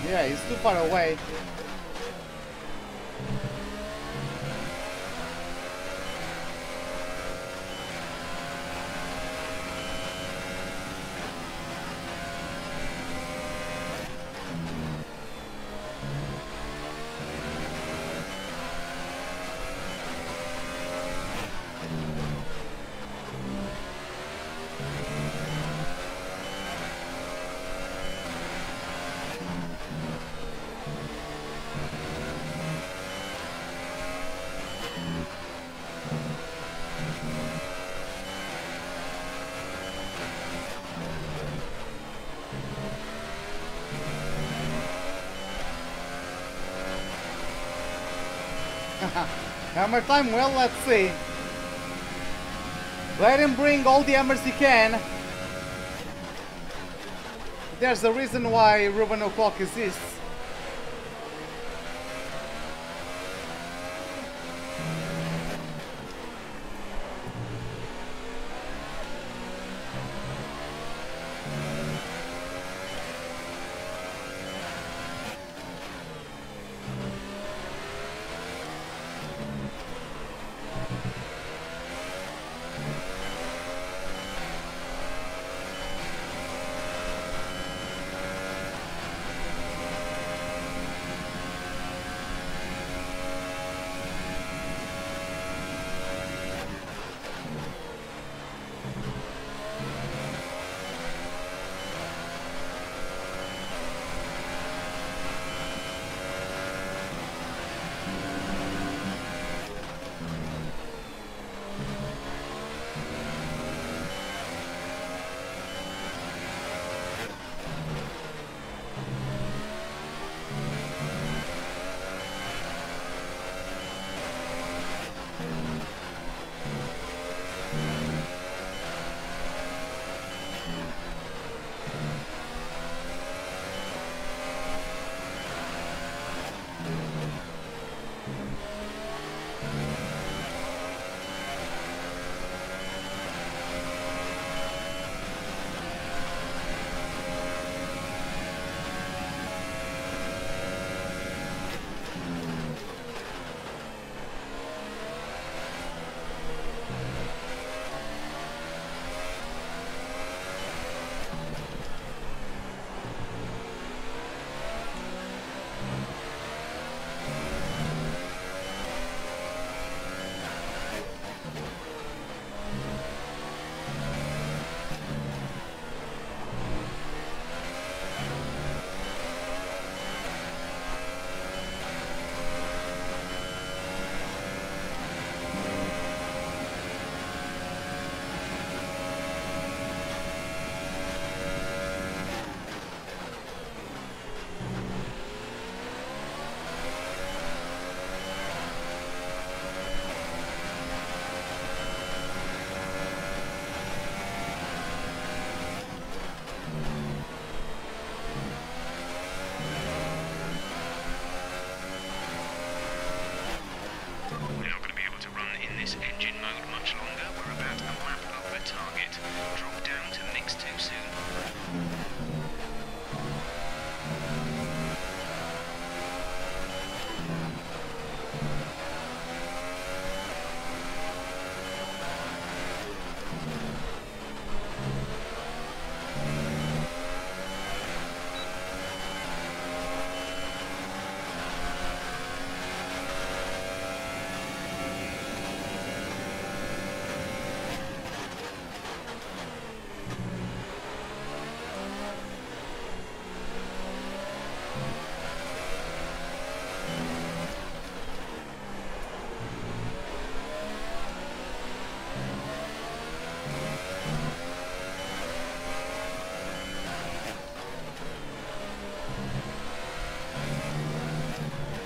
Yeah, he's too far away. Hammer time, well, let's see. Let him bring all the hammers he can. There's a reason why Ruben O'Clock exists.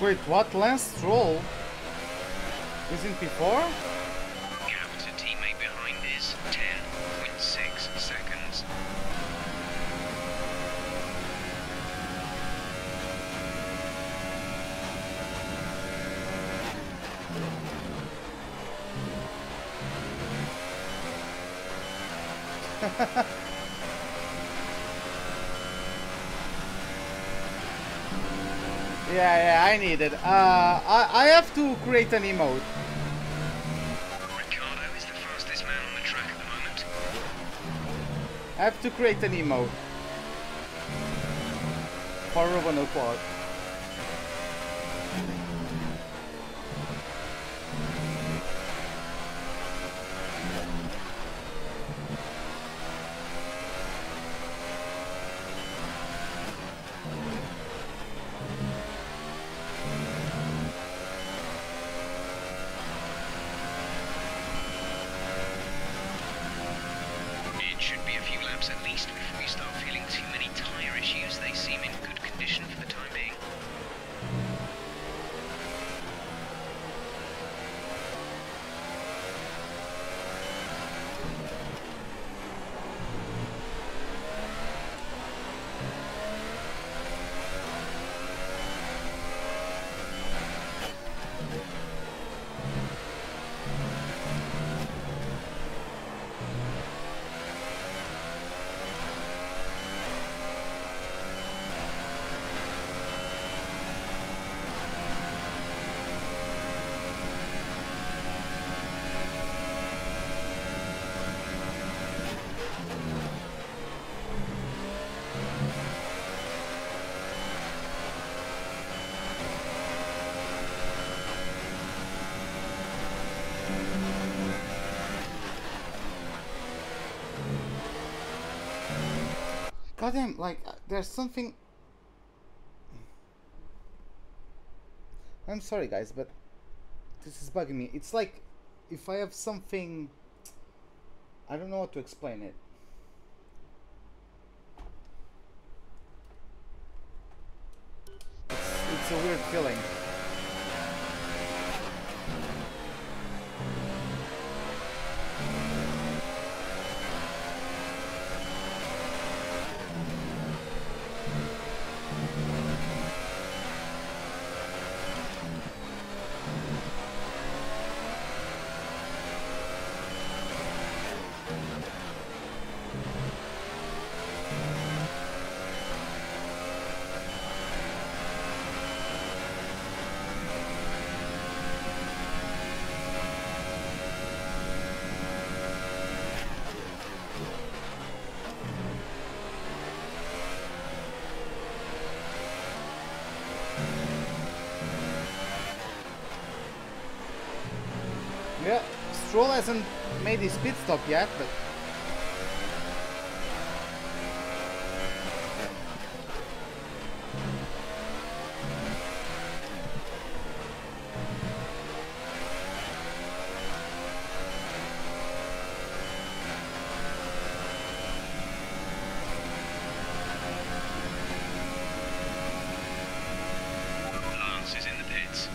Wait, what? Lance Stroll? Isn't P4? Gap to teammate behind is 10.6 seconds. Yeah, I need it. I have to create an emote. Ricardo is the fastest man on the track at the moment. I have to create an emote for Renault Quad. At least before you start feeling too many tyre issues. They seem in good condition for the time being. Goddamn, like, there's something... I'm sorry guys, but this is bugging me. It's like, if I have something... I don't know how to explain it. It's a weird feeling. Yeah, Stroll hasn't made his pit stop yet, but... Lance is in the pits.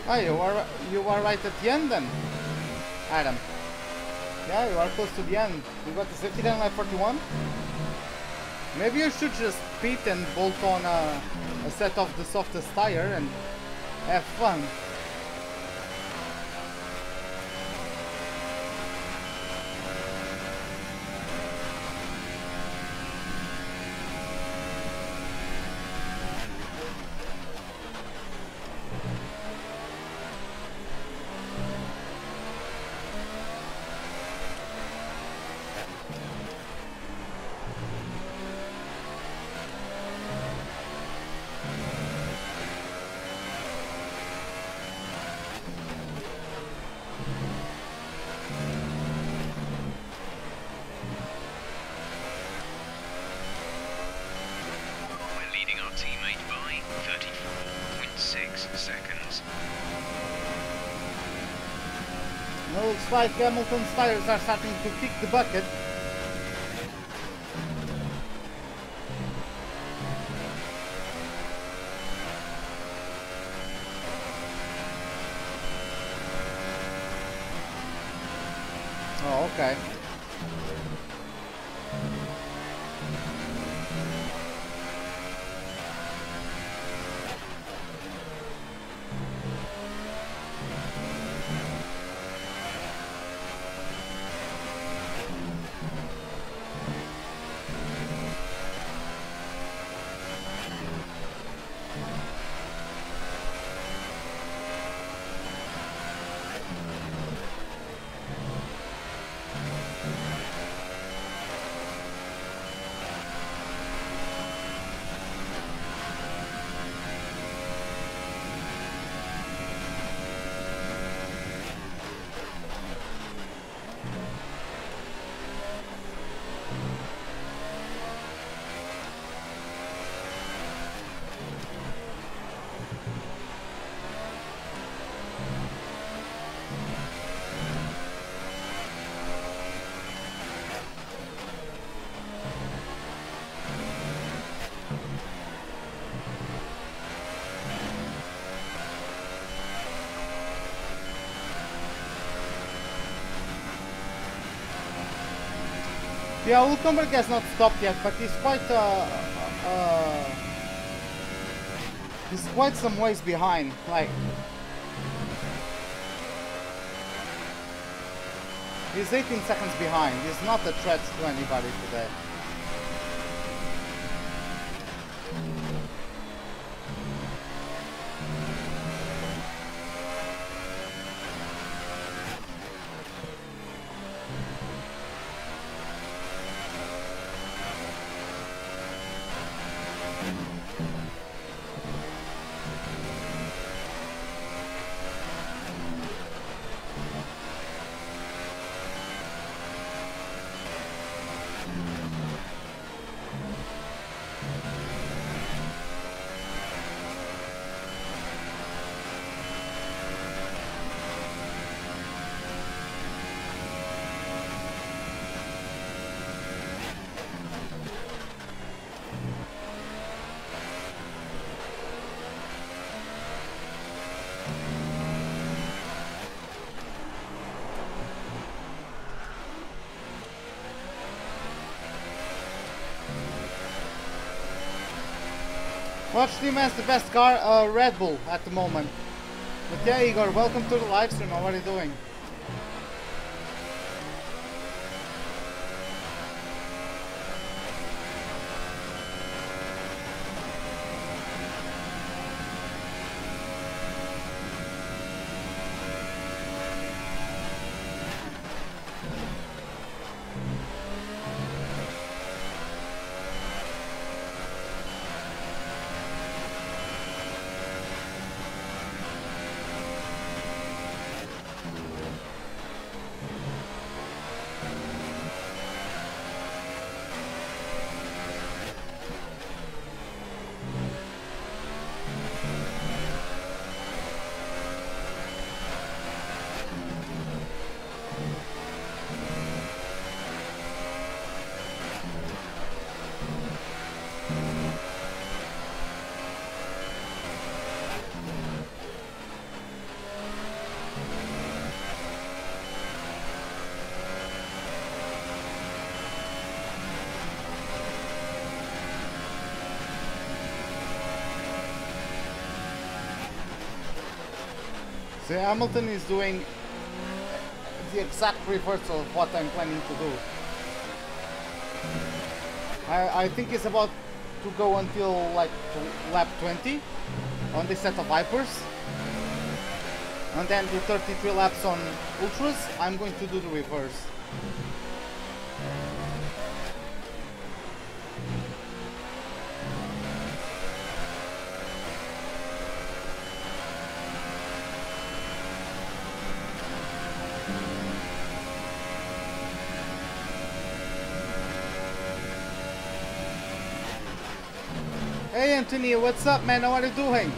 Ah, you are right at the end then, Adam. Yeah, you are close to the end. You got the safety car in lap 41. Maybe you should just pit and bolt on a set of the softest tire and have fun. Well, looks like Hamilton's tires are starting to kick the bucket. Oh, okay. Yeah, Ulkenberg has not stopped yet, but he's quite some ways behind. Like, he's 18 seconds behind. He's not a threat to anybody today. Watch team has the best car, Red Bull at the moment. But yeah, Igor, welcome to the live stream. How are you doing? So Hamilton is doing the exact reverse of what I'm planning to do. I think he's about to go until like lap 20 on this set of Vipers, and then do 33 laps on Ultras. I'm going to do the reverse. Hey Anthony, what's up man? How are you doing?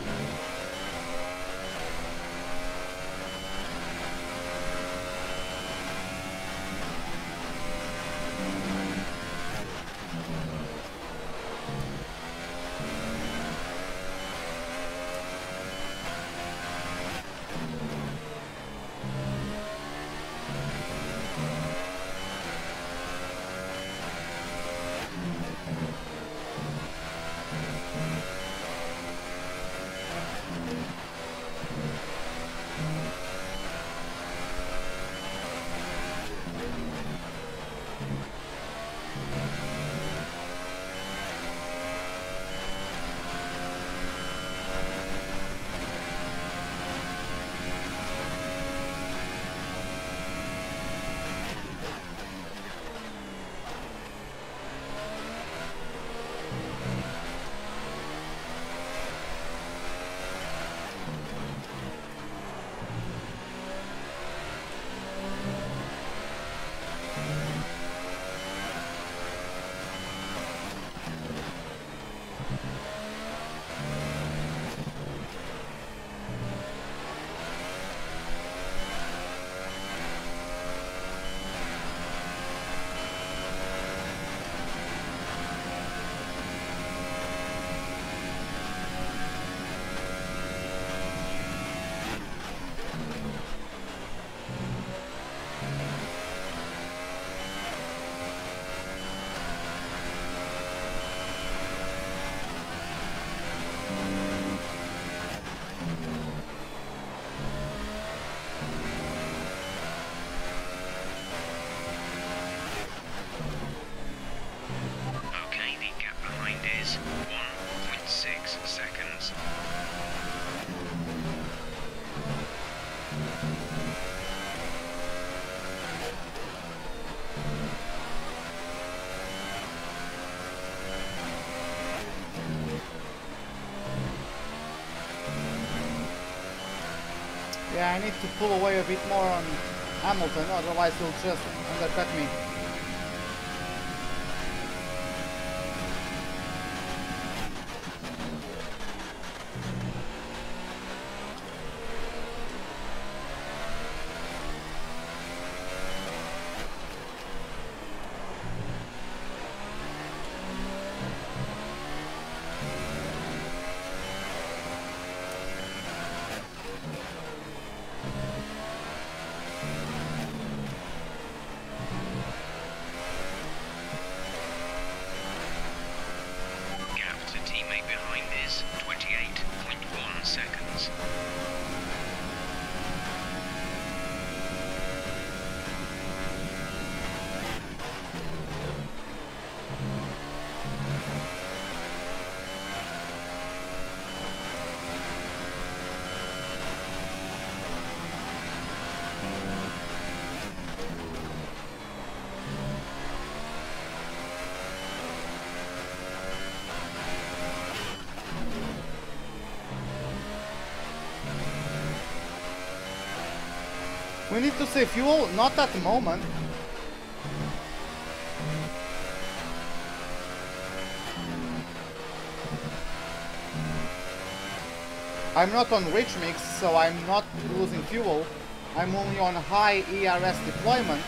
Yeah, I need to pull away a bit more on Hamilton, otherwise he'll just undercut me. We need to save fuel, not at the moment. I'm not on rich mix, so I'm not losing fuel. I'm only on high ERS deployment.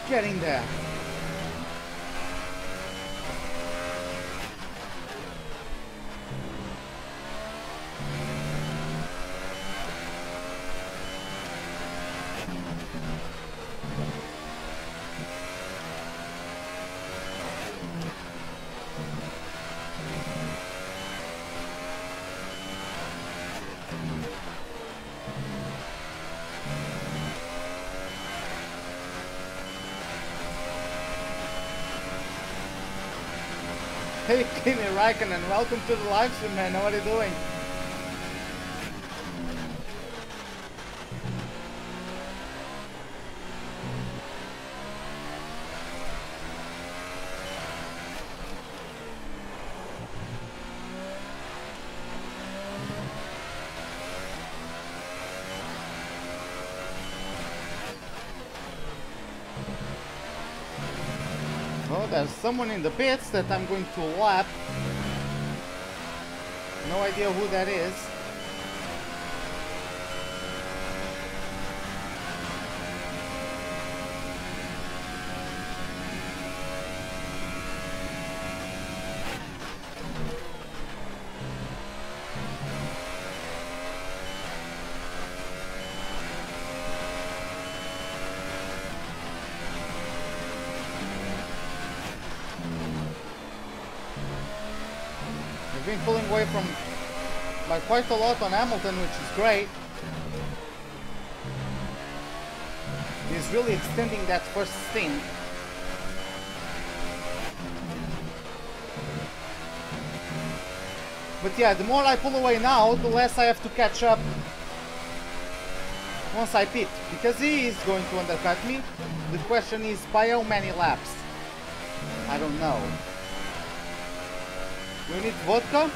Getting there. Hey Kimi Raikkonen, welcome to the live stream, man. What are you doing? There's someone in the pits that I'm going to lap. No idea who that is. Been pulling away from by quite a lot on Hamilton, which is great. He's really extending that first stint. But yeah, the more I pull away now, the less I have to catch up once I pit, because he is going to undercut me. The question is by how many laps? I don't know. We need vodka?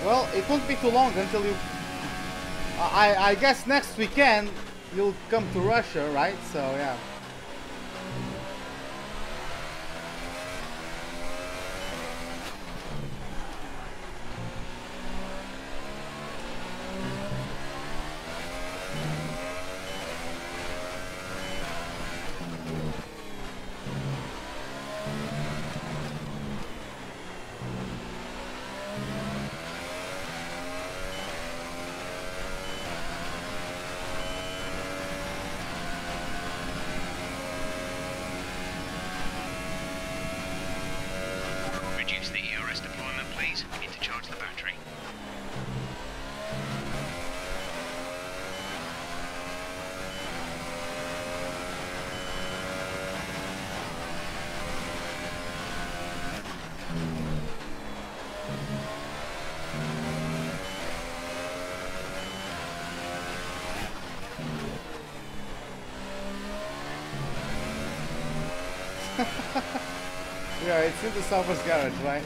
Well, it won't be too long until you... I guess next weekend you'll come to Russia, right? So, yeah. Yeah, it's in the Sauber's garage, right?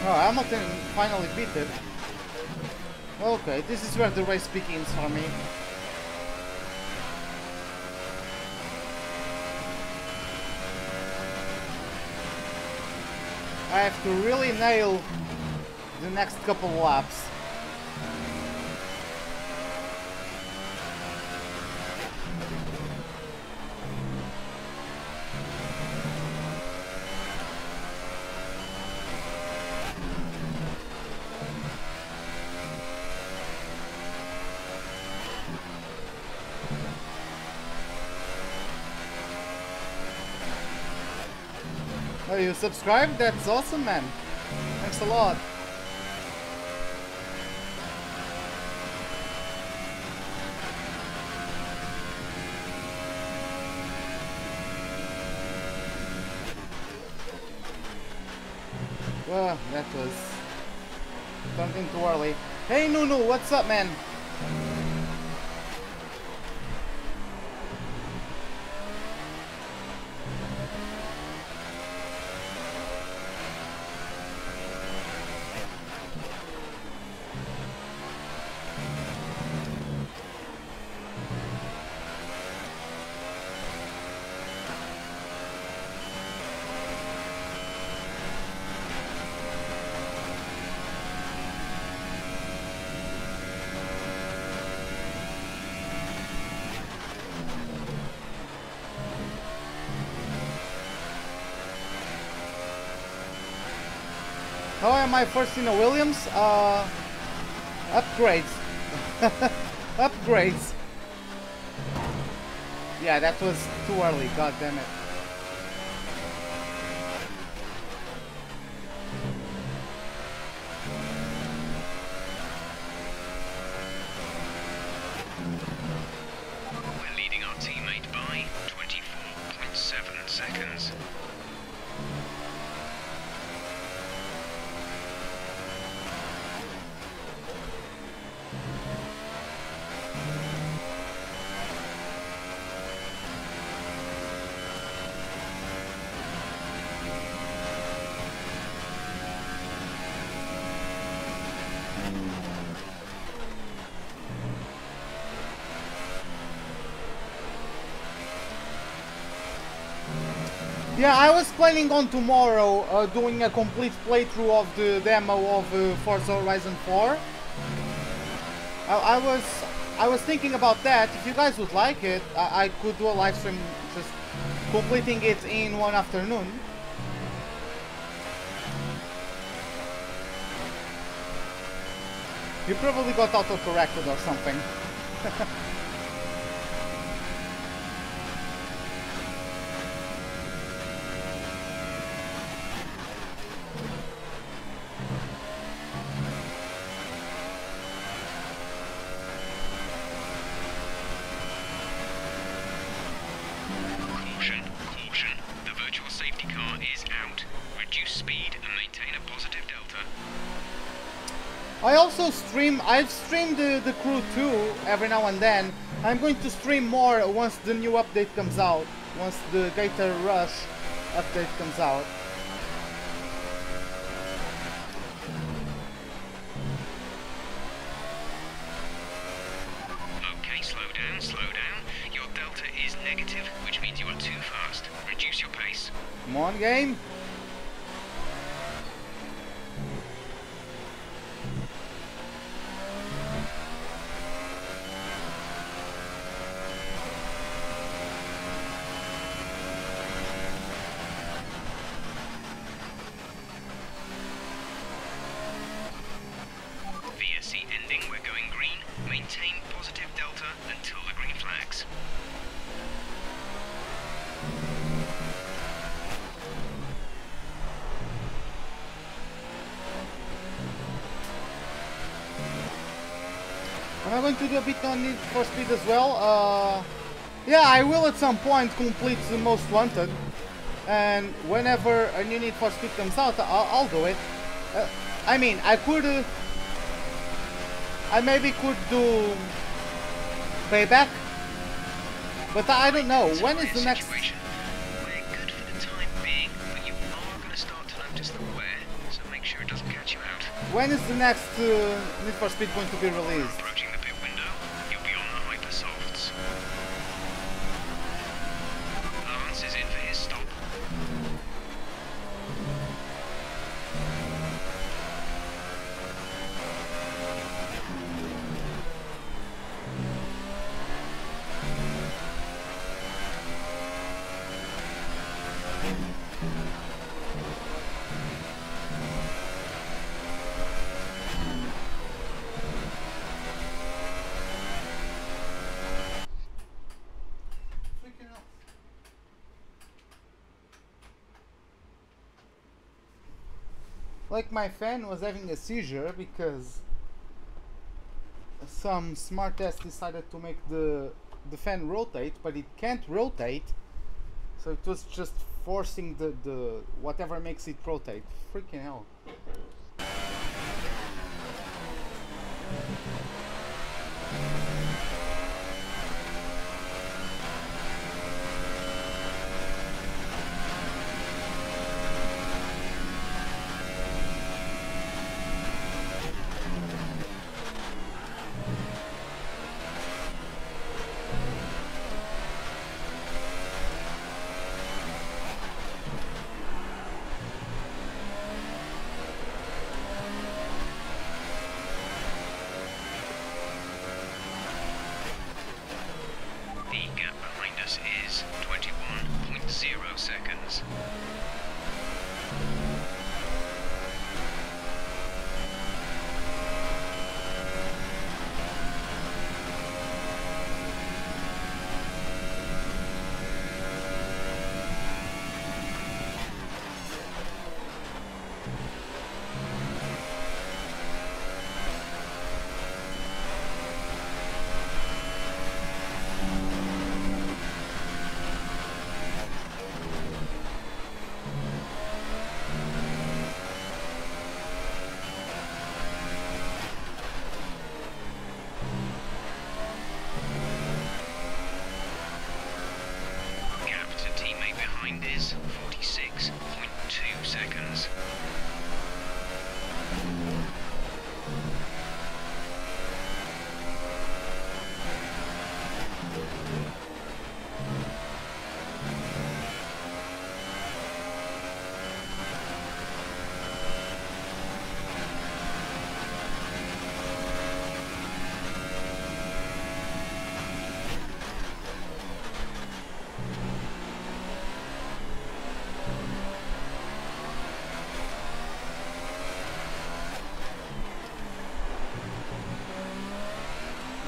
Oh, Hamilton finally beat it. Okay, this is where the race begins for me. I have to really nail the next couple laps. Oh, you subscribed? That's awesome, man. Thanks a lot. Well, that was something too early. Hey, Nunu, what's up, man? How am I first in a Williams? Upgrades. Upgrades. Yeah, that was too early, god damn it. We're leading our teammate by 24.7 seconds. Yeah, I was planning on tomorrow doing a complete playthrough of the demo of Forza Horizon 4. I was thinking about that. If you guys would like it, I could do a live stream just completing it in one afternoon. You probably got auto-corrected or something. I also stream, I've streamed the crew too, every now and then. I'm going to stream more once the new update comes out, once the Gator Rush update comes out. Okay, slow down, slow down. Your delta is negative, which means you are too fast. Reduce your pace. Come on, game. Am I going to do a bit on Need for Speed as well? Yeah, I will at some point complete the Most Wanted. And whenever a new Need for Speed comes out, I'll do it. I mean, I could... I maybe could do... Payback? But I don't know. When is the next... We're good for the time being, but you are going to start to notice the wear, so make sure it doesn't catch you out. When is the next Need for Speed going to be released? Approaching the pit window, you'll be on the hyper softs. Lance is in for his stop. Like my fan was having a seizure because some smartass decided to make the fan rotate, but it can't rotate, so it was just forcing the whatever makes it rotate. Freaking hell.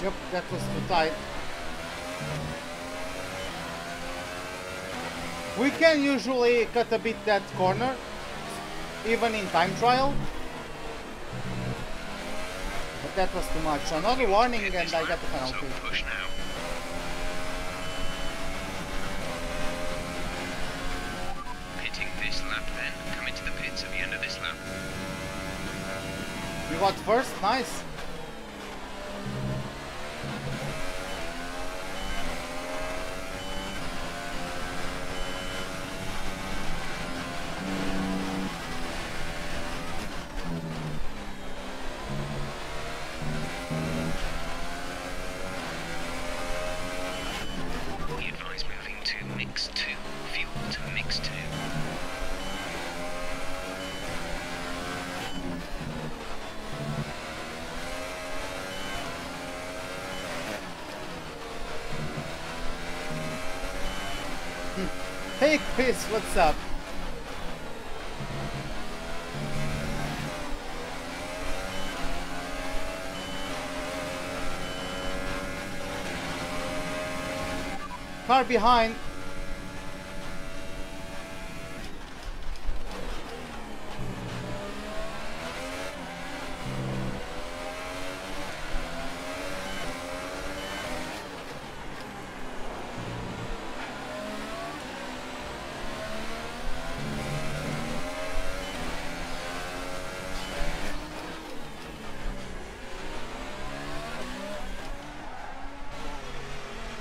Yep, that was too tight. We can usually cut a bit that corner, even in time trial. But that was too much. Another warning and I got the penalty. So push now. Pitting this lap then. Come into the pits at the end of this lap. You got first, nice. He advised moving to mix 2. Fuel to mix 2. Hey Chris, what's up? Car behind.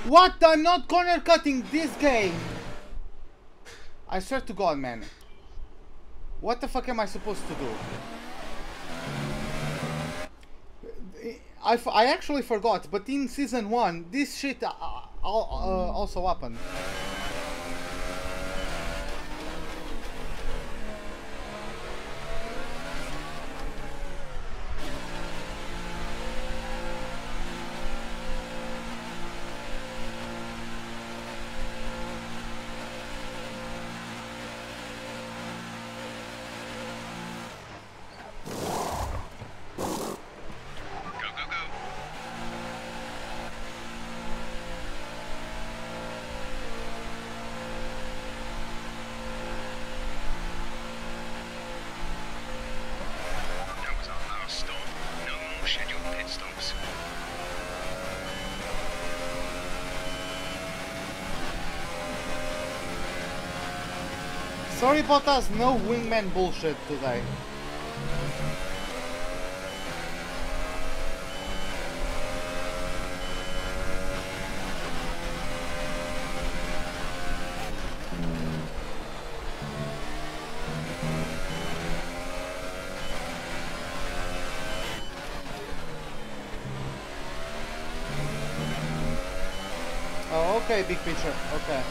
What? I'm not corner cutting this game. I swear to God, man. What the fuck am I supposed to do? I actually forgot, but in season 1, this shit also happened. Sorry about us, no wingman bullshit today. Oh, okay, big picture, okay.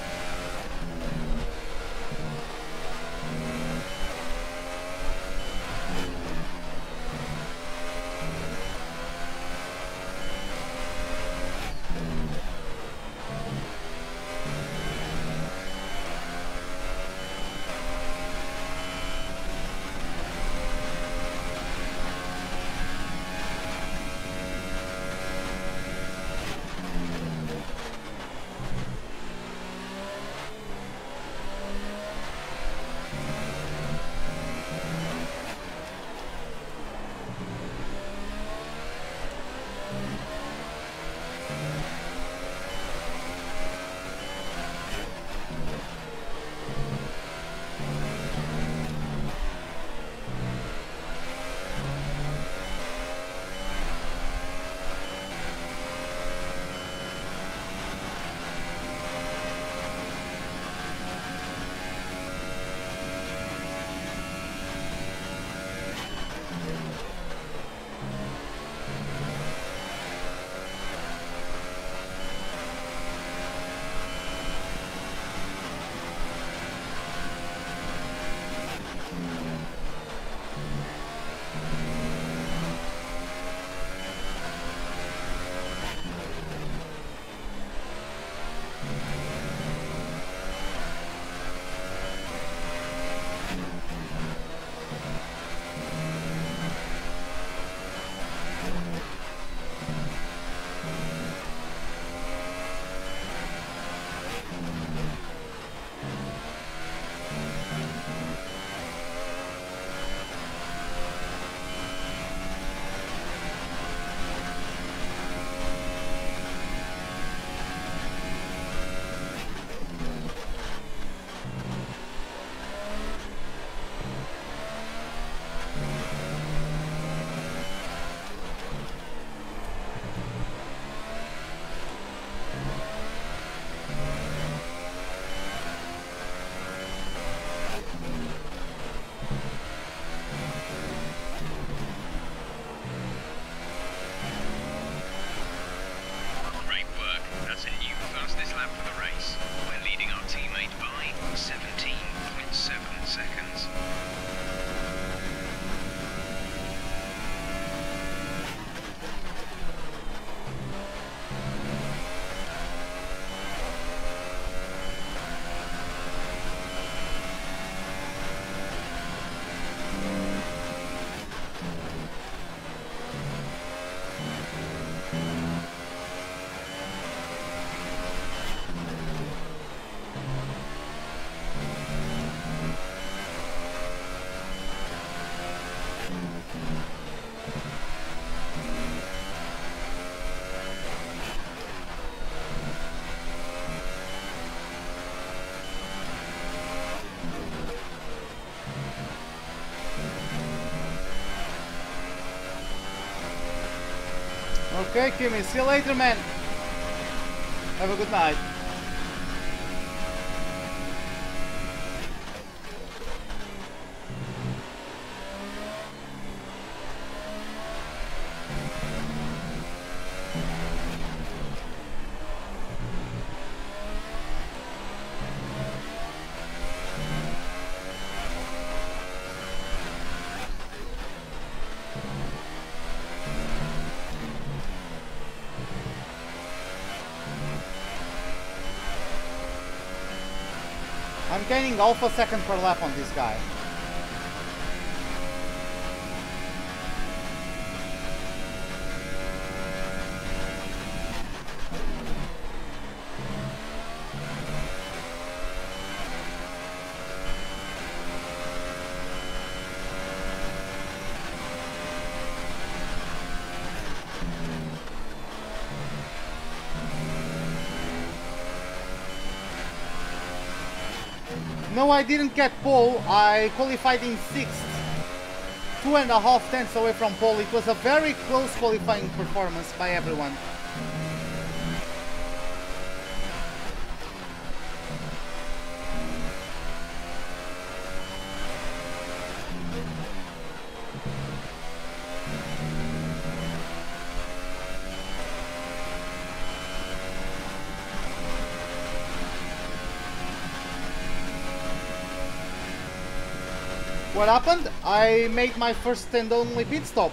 Okay, Kimmy, see you later, man. Have a good night. I'm gaining half a second per lap on this guy. No, I didn't get pole. I qualified in 6th. 2.5 tenths away from pole. It was a very close qualifying performance by everyone. What happened? I made my first and only pit stop,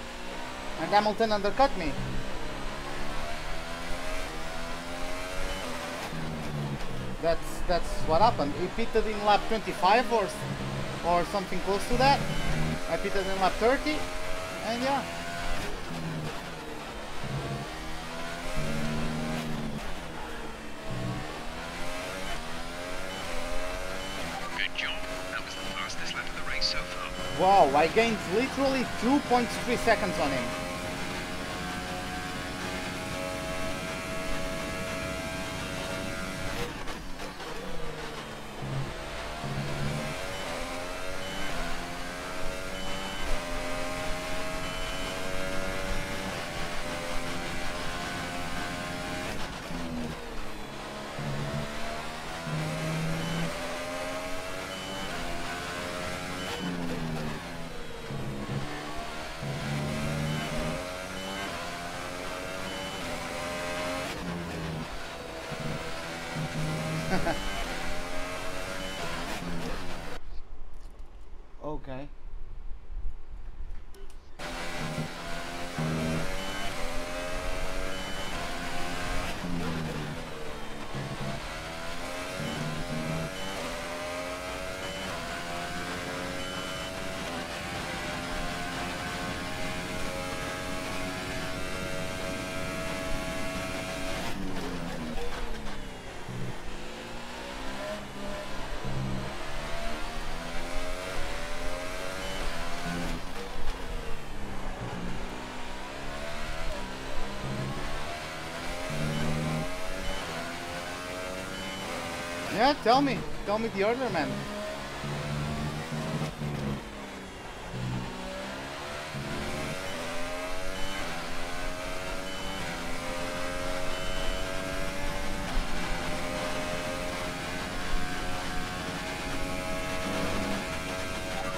and Hamilton undercut me. That's what happened. He pitted in lap 25 or something close to that. I pitted in lap 30, and yeah. Wow, I gained literally 2.3 seconds on him. Okay. Yeah, tell me the order, man.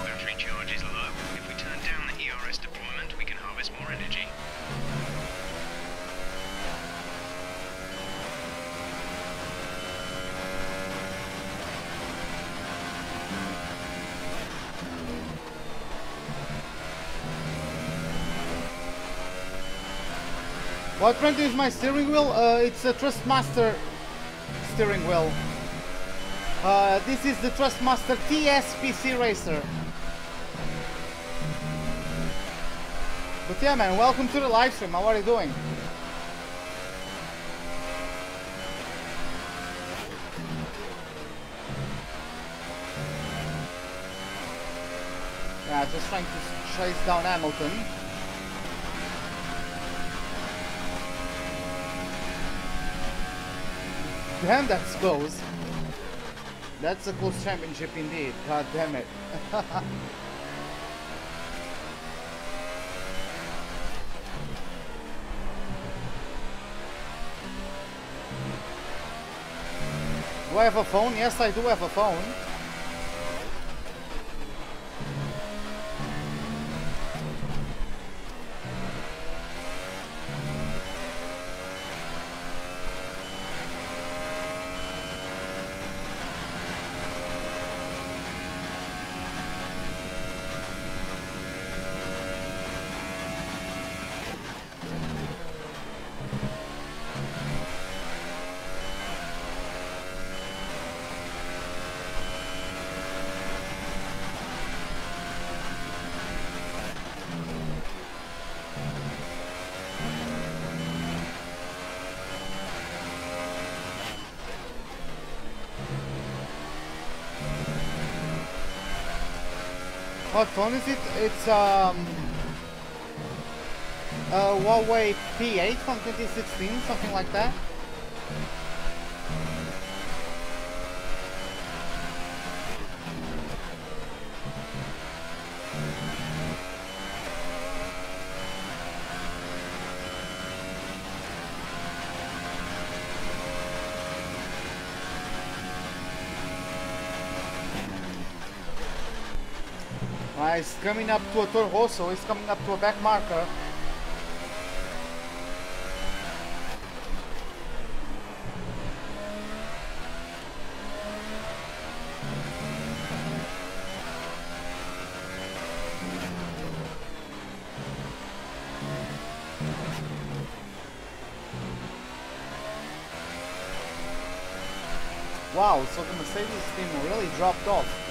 Battery charge is low. If we turn down the ERS deployment, we can harvest more energy. What brand is my steering wheel? It's a Trustmaster steering wheel. This is the Trustmaster TSPC Racer. But yeah, man, welcome to the live stream. How are you doing? Yeah, just trying to chase down Hamilton. Damn, that's close. That's a close championship indeed. God damn it. Do I have a phone? Yes, I do have a phone. What phone is it? It's Huawei P8 from 2016, something like that. It's coming up to a Toro Rosso, it's coming up to a back marker. Wow, so the Mercedes team really dropped off.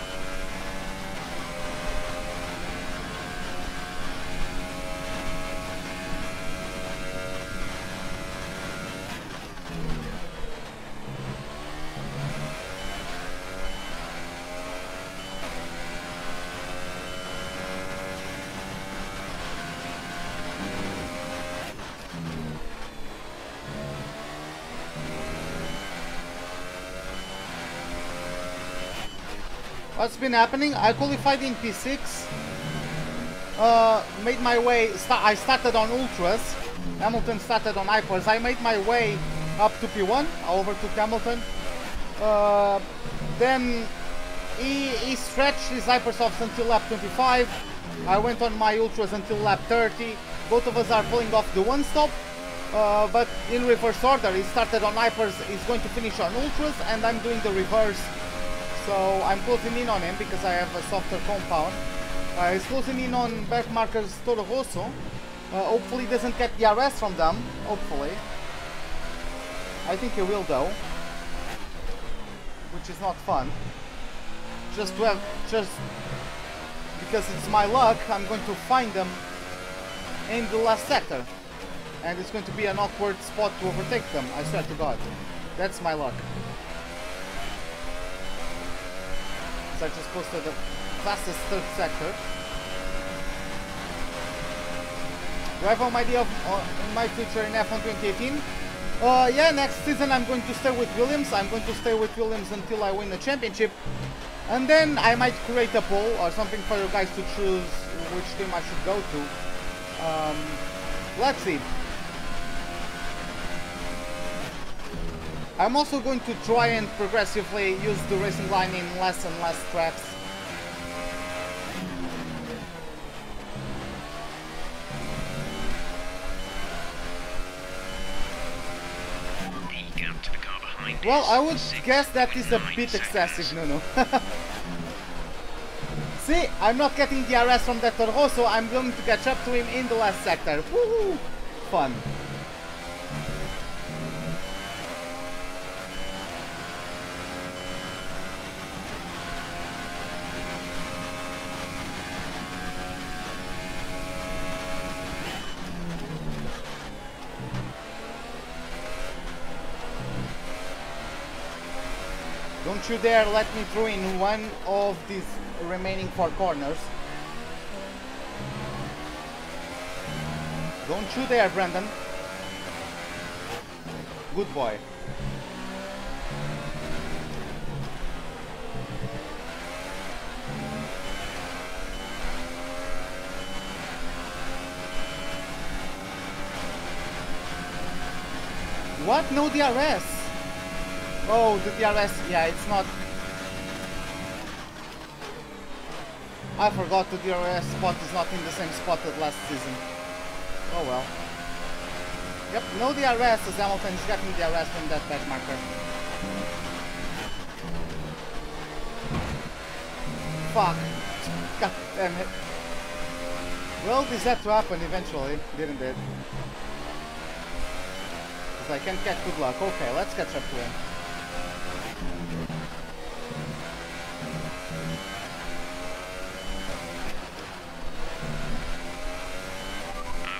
What's been happening? I qualified in P6, made my way, I started on Ultras, Hamilton started on Hypers, I made my way up to P1, I overtook Hamilton, then he stretched his Hypersofts until lap 25, I went on my Ultras until lap 30, both of us are pulling off the one stop, but in reverse order. He started on Hypers, he's going to finish on Ultras, and I'm doing the reverse. So I'm closing in on him because I have a softer compound. He's closing in on back markers Toro Rosso. Hopefully he doesn't get DRS from them. Hopefully. I think he will though. Which is not fun. Just because it's my luck, I'm going to find them in the last sector. And it's going to be an awkward spot to overtake them. I swear to God. That's my luck. I just posted the fastest third sector. Do I have an idea of my future in F1 2018? Yeah, next season I'm going to stay with Williams. I'm going to stay with Williams until I win the championship. And then I might create a poll or something for you guys to choose which team I should go to. Let's see. I'm also going to try and progressively use the racing line in less and less tracks. The gap to the car behind. Well, I would guess that is a bit excessive, Nuno. See, I'm not getting DRS from that Toro Rosso, I'm going to catch up to him in the last sector. Woohoo! Fun. Don't you dare let me through in one of these remaining 4 corners. Don't you dare, Brandon. Good boy. What? No DRS? Oh, the DRS, yeah, it's not... I forgot the DRS spot is not in the same spot as last season. Oh well. Yep, no DRS as Hamilton is getting DRS from that back marker. Fuck. God damn it. Well, this had to happen eventually, didn't it? Because I can't get good luck. Okay, let's catch up to him.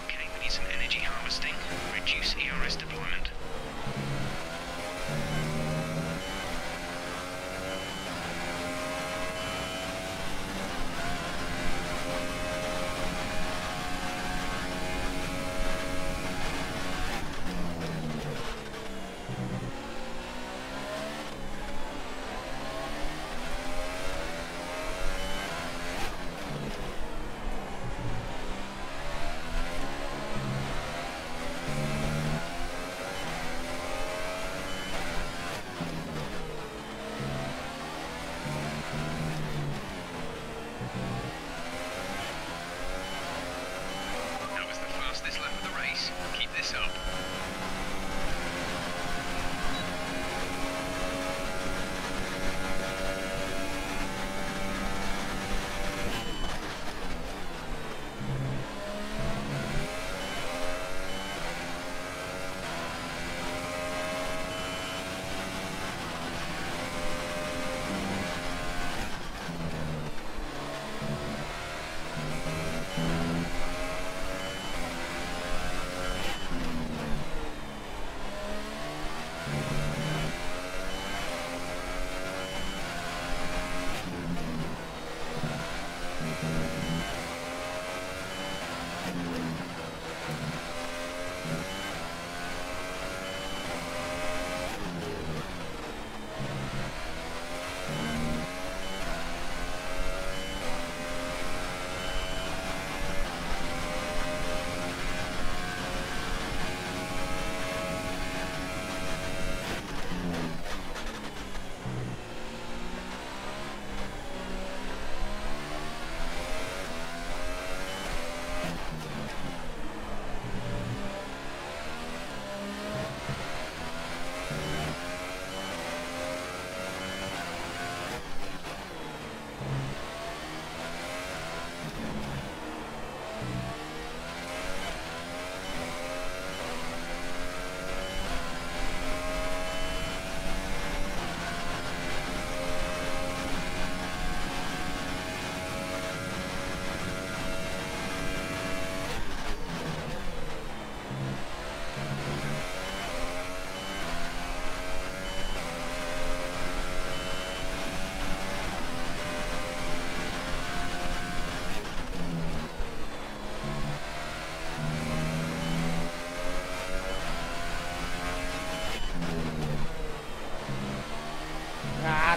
Okay, we need some energy harvesting. Reduce ERS deployment.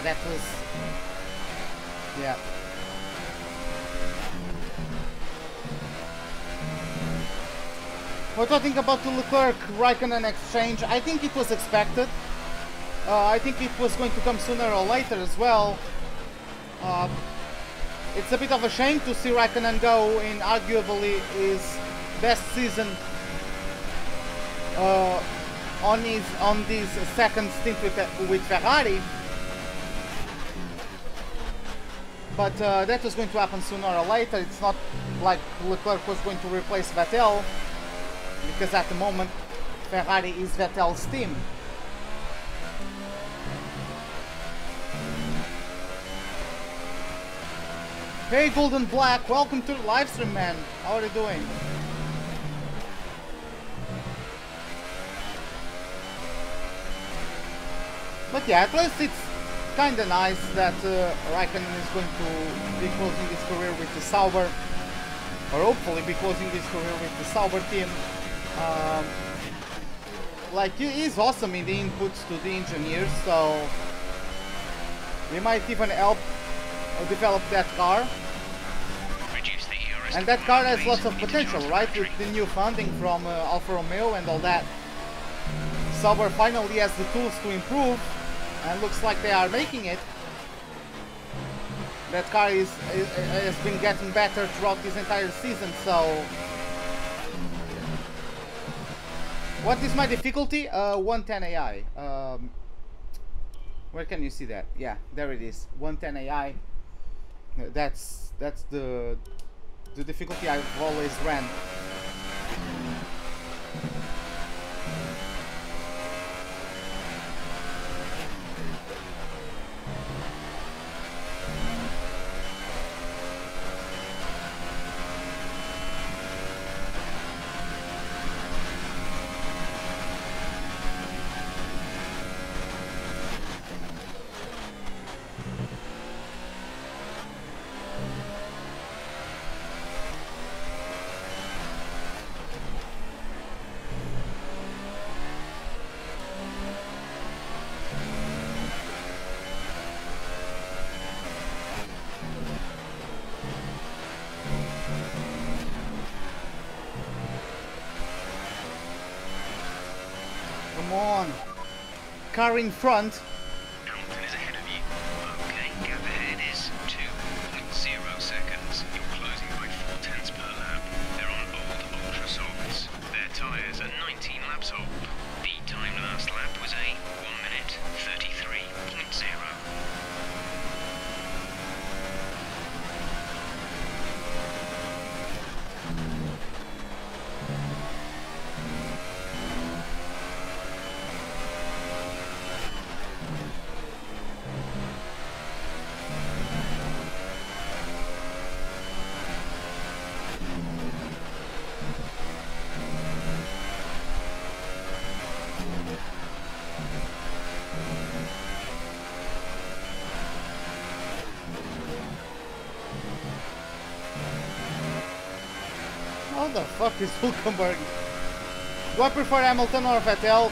That was... yeah. What do I think about the Leclerc-Raikkonen exchange? I think it was expected. I think it was going to come sooner or later as well. It's a bit of a shame to see Raikkonen go in arguably his best season on this second stint with Ferrari. But that was going to happen sooner or later. It's not like Leclerc was going to replace Vettel, because at the moment Ferrari is Vettel's team. Hey Golden Black, welcome to the live stream, man. How are you doing? But yeah, at least it's kind of nice that Raikkonen is going to be closing his career with the Sauber, or hopefully be closing his career with the Sauber team. Like, he's awesome in the inputs to the engineers, so we might even help develop that car. And that car has lots of potential, right? With the new funding from Alfa Romeo and all that. Sauber finally has the tools to improve. And looks like they are making it. That car has been getting better throughout this entire season, so... What is my difficulty? 110 AI. Where can you see that? Yeah, there it is. 110 AI. That's the difficulty I've always ran. Come on. Car in front. Hamilton is ahead of you. Okay, gap ahead is 2.0 seconds. You're closing by 0.4 per lap. They're on old ultra softs. Their tyres are 19 laps old. The time last lap was a 1 minute 33.0. How the fuck is Hülkenberg? Do I prefer Hamilton or Vettel?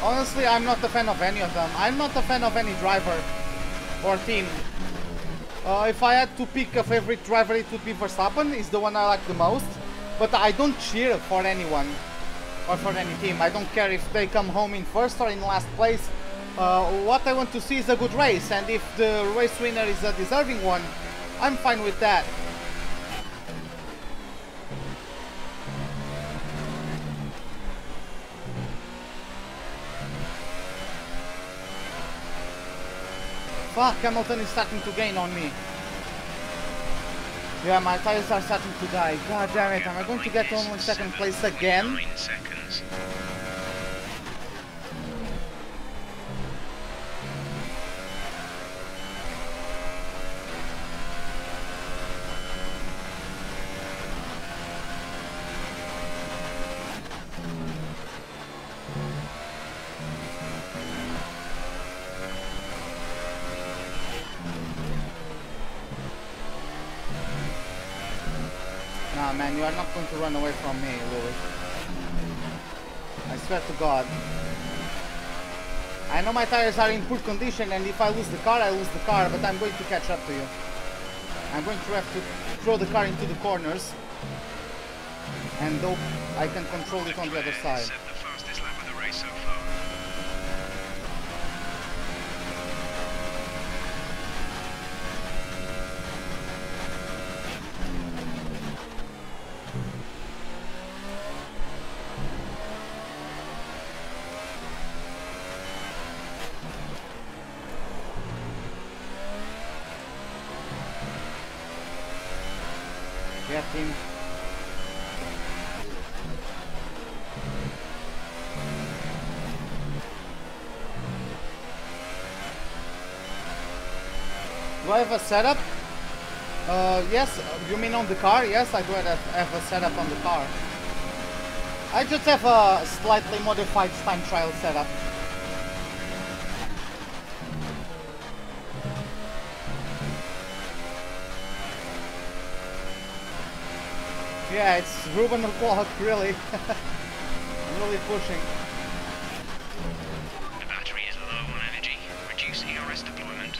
Honestly, I'm not a fan of any of them. I'm not a fan of any driver or team. If I had to pick a favorite driver, it would be Verstappen. He's the one I like the most. But I don't cheer for anyone or for any team. I don't care if they come home in first or in last place. What I want to see is a good race, and if the race winner is a deserving one, I'm fine with that. Fuck, Hamilton is starting to gain on me. Yeah, my tires are starting to die. God damn it, am I going to get only second place again? 9 seconds. Nah, man, you are not going to run away from me, Lewis. I swear to God. I know my tires are in poor condition, and if I lose the car, I lose the car, but I'm going to catch up to you. I'm going to have to throw the car into the corners, and hope I can control it on the other side. Set the fastest lap of the race so far. Yeah, team. Do I have a setup? Yes, you mean on the car? Yes, I do have a setup on the car. I just have a slightly modified time trial setup. Yeah, it's Ruben o'clock, really. I'm really pushing. The battery is low on energy. Reduce ERS deployment.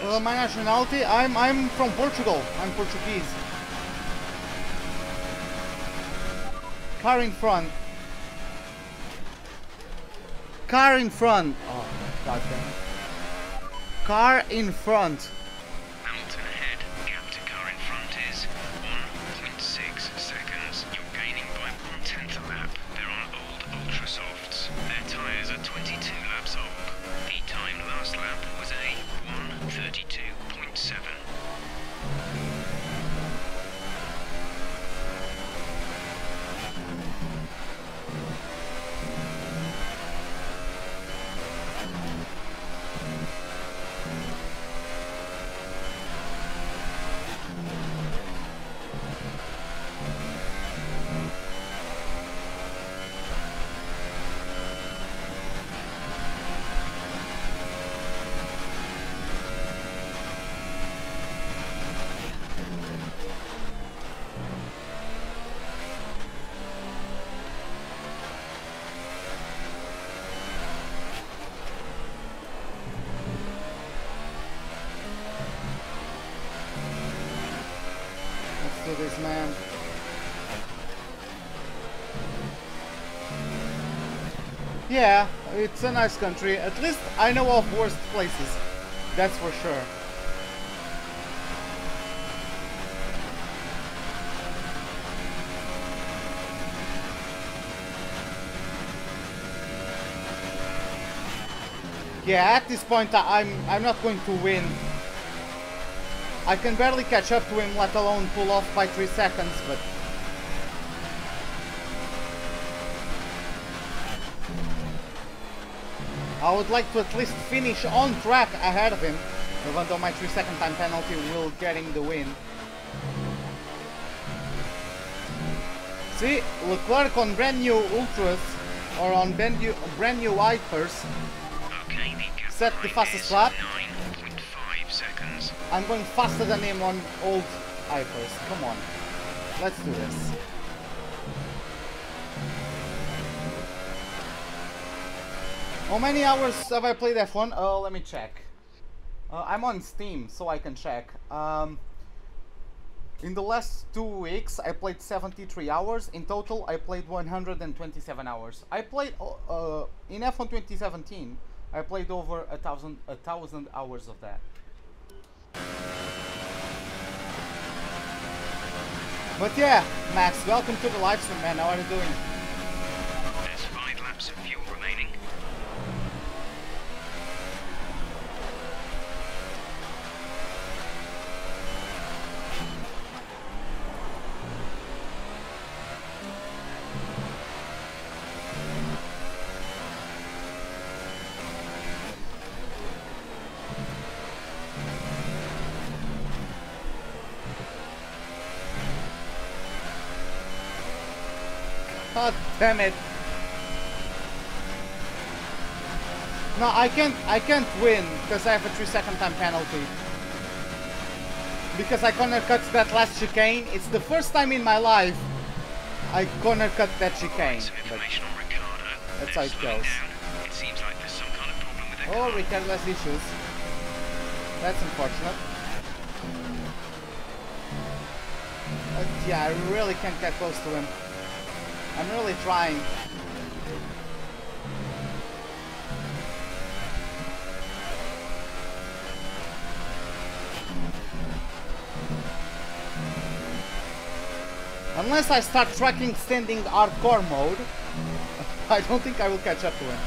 meters. My nationality? I'm from Portugal. I'm Portuguese. Car in front. Car in front. Oh, god damn. Car in front. Hamilton ahead. Gap to car in front is 1.6 seconds. You're gaining by 1/10 a lap. They're on old ultra softs. Their tyres are 22 laps old. The time last lap was a 1:32.7. Do this, man. Yeah, it's a nice country. At least I know of worse places. That's for sure. Yeah, at this point I'm not going to win. I can barely catch up to him, let alone pull off by 3 seconds, but... I would like to at least finish on track ahead of him, even though my 3-second time penalty will get him the win. See, Leclerc on brand new Ultras, or on brand new Hypers, set the fastest lap. I'm going faster than him on old Hypers. Come on. Let's do this. How many hours have I played F1? Let me check. I'm on Steam, so I can check. In the last 2 weeks, I played 73 hours. In total, I played 127 hours. I played in F1 2017. I played over a thousand hours of that. But yeah, Max, welcome to the live stream, man. How are you doing? There's 5 laps of fuel remaining. God damn it. No, I can't win because I have a 3-second time penalty. Because I corner cut that last chicane. It's the first time in my life I corner cut that chicane. But that's how it goes. It seems like there's some kind of problem with Oh, Ricardo has issues. That's unfortunate. But yeah, I really can't get close to him. I'm really trying. Unless I start tracking standing hardcore mode, I don't think I will catch up to him.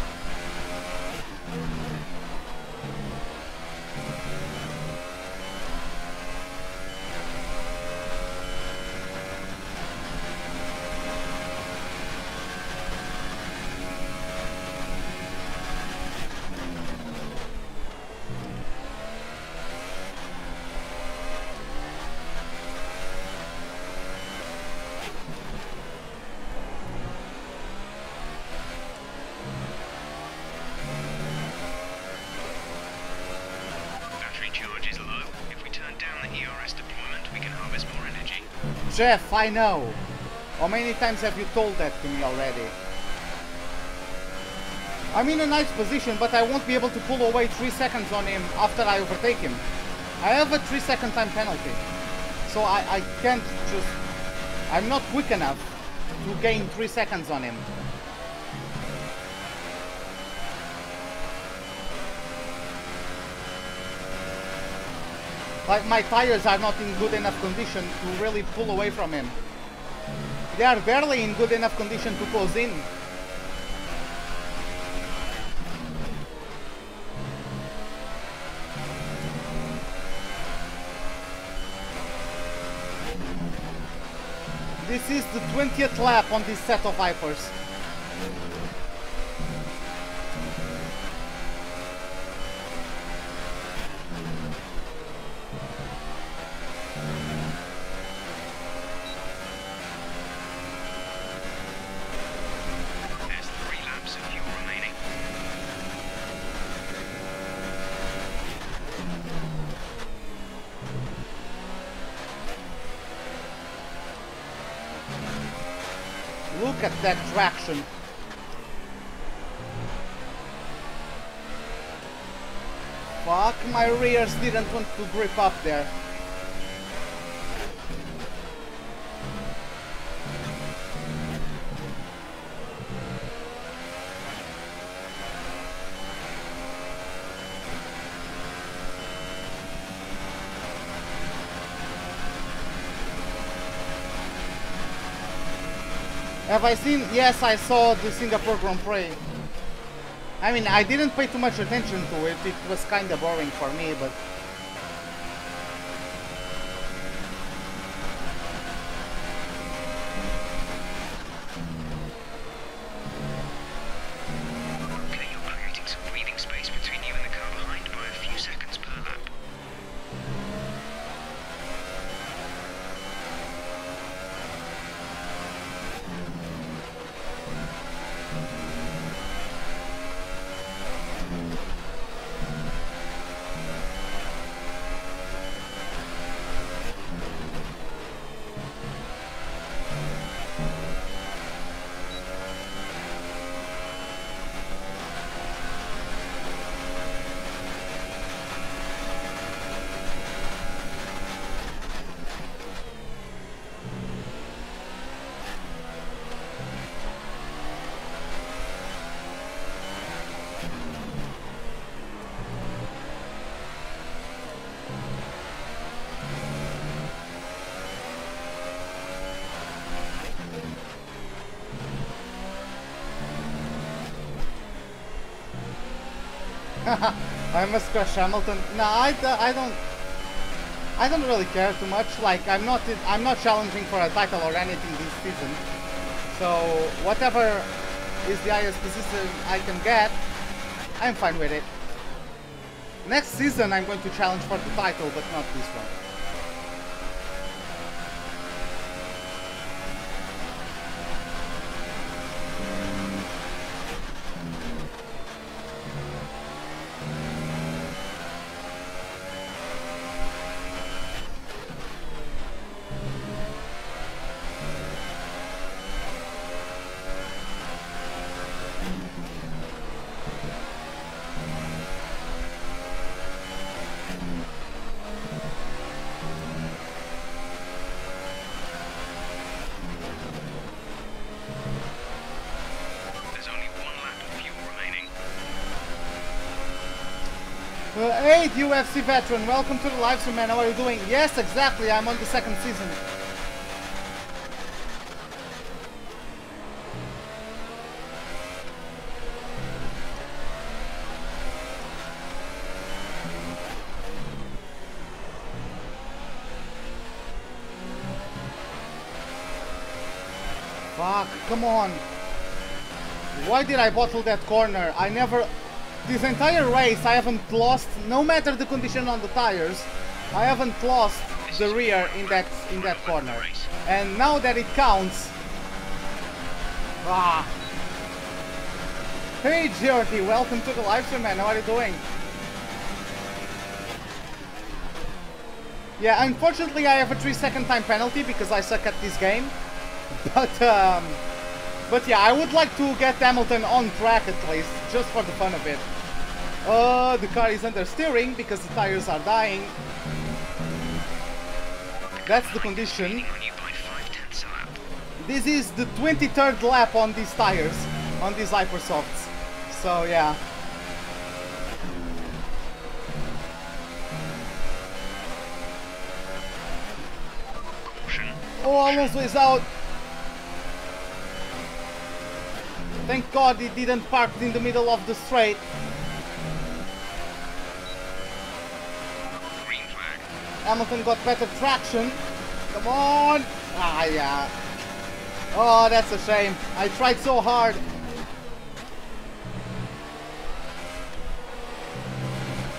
Jeff, I know. How many times have you told that to me already? I'm in a nice position, but I won't be able to pull away 3 seconds on him after I overtake him. I have a 3-second time penalty. So I can't just... I'm not quick enough to gain 3 seconds on him. Like, my tires are not in good enough condition to really pull away from him. They are barely in good enough condition to close in. This is the 20th lap on this set of Vipers. There's 3 laps of fuel remaining. Look at that traction. Fuck, my rears didn't want to grip up there. Have I seen? Yes, I saw the Singapore Grand Prix. I mean, I didn't pay too much attention to it. It was kind of boring for me, but... Okay, you're creating some breathing space between you and the car behind by a few seconds per lap. I must crush Hamilton. No, I don't really care too much. Like, I'm not challenging for a title or anything this season. So whatever is the highest position I can get, I'm fine with it. Next season I'm going to challenge for the title, but not this one. Hey, UFC veteran, welcome to the live stream, man. How are you doing? Yes, exactly. I'm on the 2nd season. Fuck, come on. Why did I bottle that corner? I never... This entire race, I haven't lost, no matter the condition on the tires, I haven't lost the rear in that corner. And now that it counts... Ah. Hey, Georgie, welcome to the live stream, man. How are you doing? Yeah, unfortunately I have a 3-second time penalty because I suck at this game. But yeah, I would like to get Hamilton on track at least, just for the fun of it. The car is under steering because the tires are dying. That's the condition. This is the 23rd lap on these tires, on these Hypersofts. So yeah. Oh, Alonso is out. Thank God he didn't park in the middle of the straight. Green flag. Hamilton got better traction. Come on. Ah, yeah. Oh, that's a shame. I tried so hard.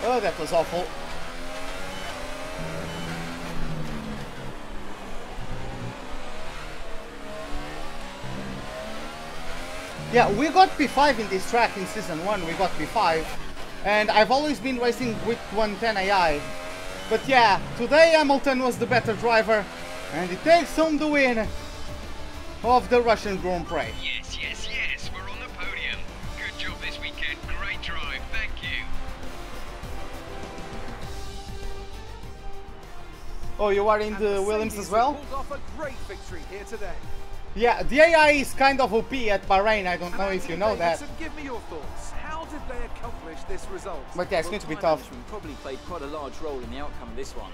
Oh, that was awful. Yeah, we got P5 in this track in Season 1, we got P5. And I've always been racing with 110 AI. But yeah, today Hamilton was the better driver. And he takes home the win of the Russian Grand Prix. Yes, yes, yes, we're on the podium. Good job this weekend, great drive, thank you. Oh, you are in the Williams as well? Pulled off a great victory here today. Yeah, the AI is kind of OP at Bahrain, I don't know if you know that. Give me your thoughts. How did they accomplish this result? But yeah, it's going to be tough. Probably played quite a large role in the outcome of this one.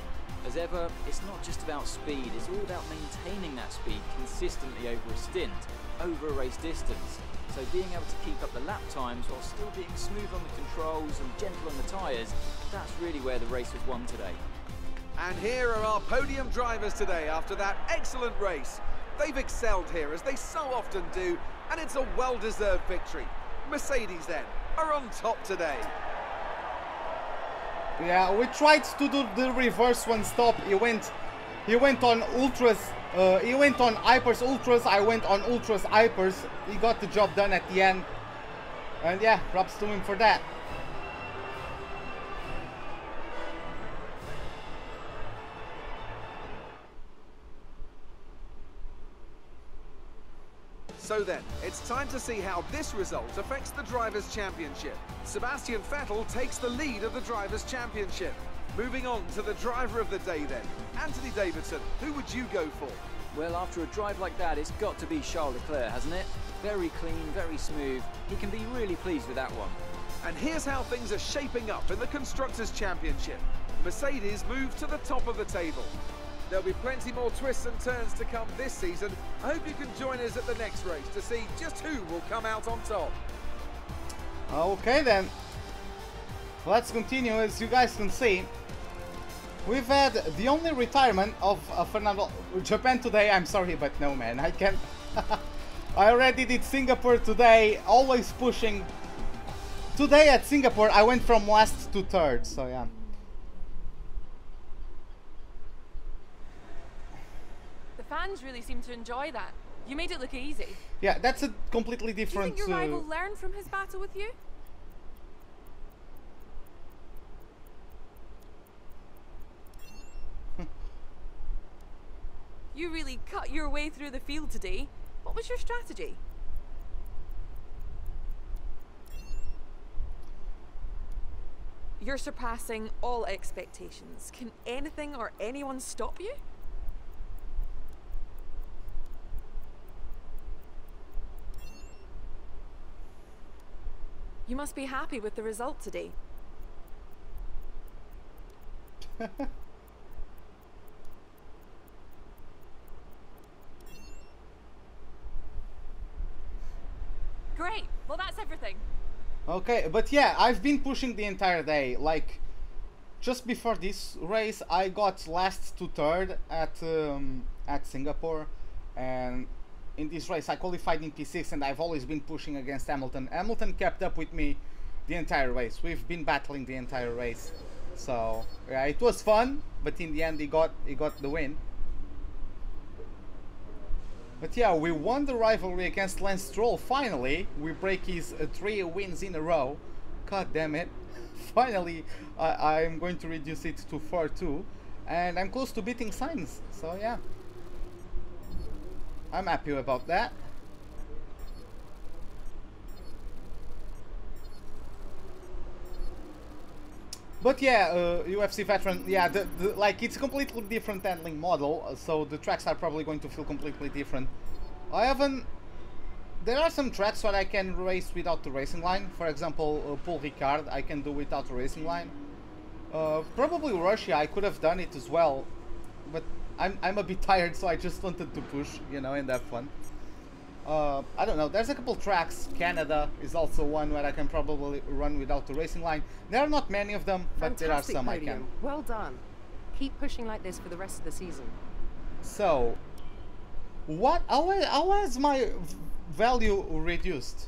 As ever, it's not just about speed, it's all about maintaining that speed consistently over a stint, over a race distance. So being able to keep up the lap times while still being smooth on the controls and gentle on the tyres, that's really where the race was won today. And here are our podium drivers today after that excellent race. They've excelled here, as they so often do, and it's a well-deserved victory. Mercedes, then, are on top today. Yeah, we tried to do the reverse one stop. He went on ultras. He went on hypers ultras. I went on ultras hypers. He got the job done at the end. And yeah, props to him for that. So then, it's time to see how this result affects the Drivers' Championship. Sebastian Vettel takes the lead of the Drivers' Championship. Moving on to the driver of the day then. Anthony Davidson, who would you go for? Well, after a drive like that, it's got to be Charles Leclerc, hasn't it? Very clean, very smooth. He can be really pleased with that one. And here's how things are shaping up in the Constructors' Championship. Mercedes move to the top of the table. There'll be plenty more twists and turns to come this season. I hope you can join us at the next race to see just who will come out on top. Okay then. Let's continue. As you guys can see, we've had the only retirement of Fernando Japan today. I'm sorry, but no man, I can't. I already did Singapore today, always pushing. Today at Singapore I went from last to third, so yeah. Fans really seem to enjoy that. You made it look easy. Yeah, that's a completely different... Do you think your rival learned from his battle with you? You really cut your way through the field today. What was your strategy? You're surpassing all expectations. Can anything or anyone stop you? You must be happy with the result today. Great. Well, that's everything. Okay, but yeah, I've been pushing the entire day. Like, just before this race, I got last to third at Singapore, and in this race I qualified in P6, and I've always been pushing against Hamilton. Hamilton kept up with me the entire race. We've been battling the entire race. So yeah, it was fun, but in the end he got the win. But yeah, we won the rivalry against Lance Stroll finally. We break his 3 wins in a row. God damn it. Finally I'm going to reduce it to 4-2, and I'm close to beating Sainz. So yeah, I'm happy about that. But yeah, UFC veteran, yeah, like it's a completely different handling model, so the tracks are probably going to feel completely different. There are some tracks where I can race without the racing line. For example, Paul Ricard, I can do without the racing line. Probably Russia, I could have done it as well, but I'm a bit tired, so I just wanted to push, you know, and have fun. I don't know, there's a couple tracks. Canada is also one where I can probably run without the racing line. There are not many of them, but there are some podium. I can. Well done. Keep pushing like this for the rest of the season. So, how has my value reduced?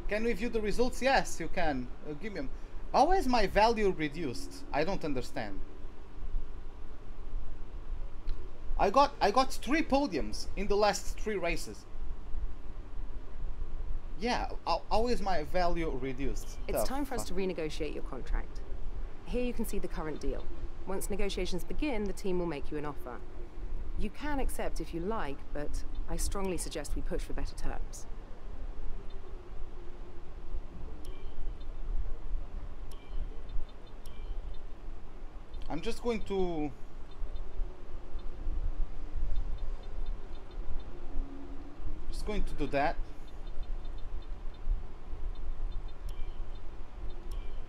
Can we view the results? Yes, you can. Give me them. How has my value reduced? I don't understand. I got 3 podiums in the last 3 races. Yeah, how is my value reduced? It's time for us to renegotiate your contract. Here you can see the current deal. Once negotiations begin, the team will make you an offer. You can accept if you like, but I strongly suggest we push for better terms. I'm just going to... going to do that.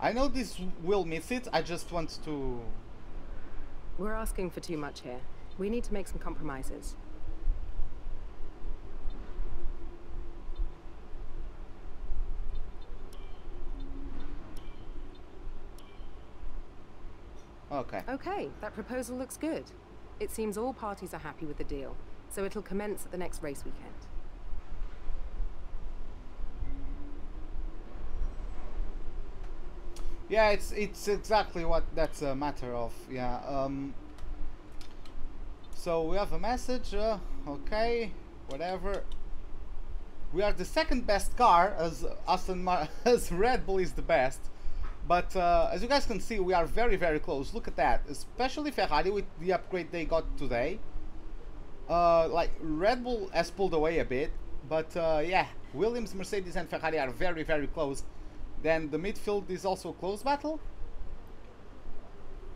I know this will miss it, I just want to... We're asking for too much here. We need to make some compromises. Okay, that proposal looks good. It seems all parties are happy with the deal, so it'll commence at the next race weekend. Yeah, it's exactly what that's a matter of. Yeah. So we have a message. Okay, whatever. We are the second best car, as as Red Bull is the best. But as you guys can see, we are very, very close. Look at that, especially Ferrari with the upgrade they got today. Like Red Bull has pulled away a bit, but yeah, Williams, Mercedes, and Ferrari are very, very close. Then the midfield is also a close battle.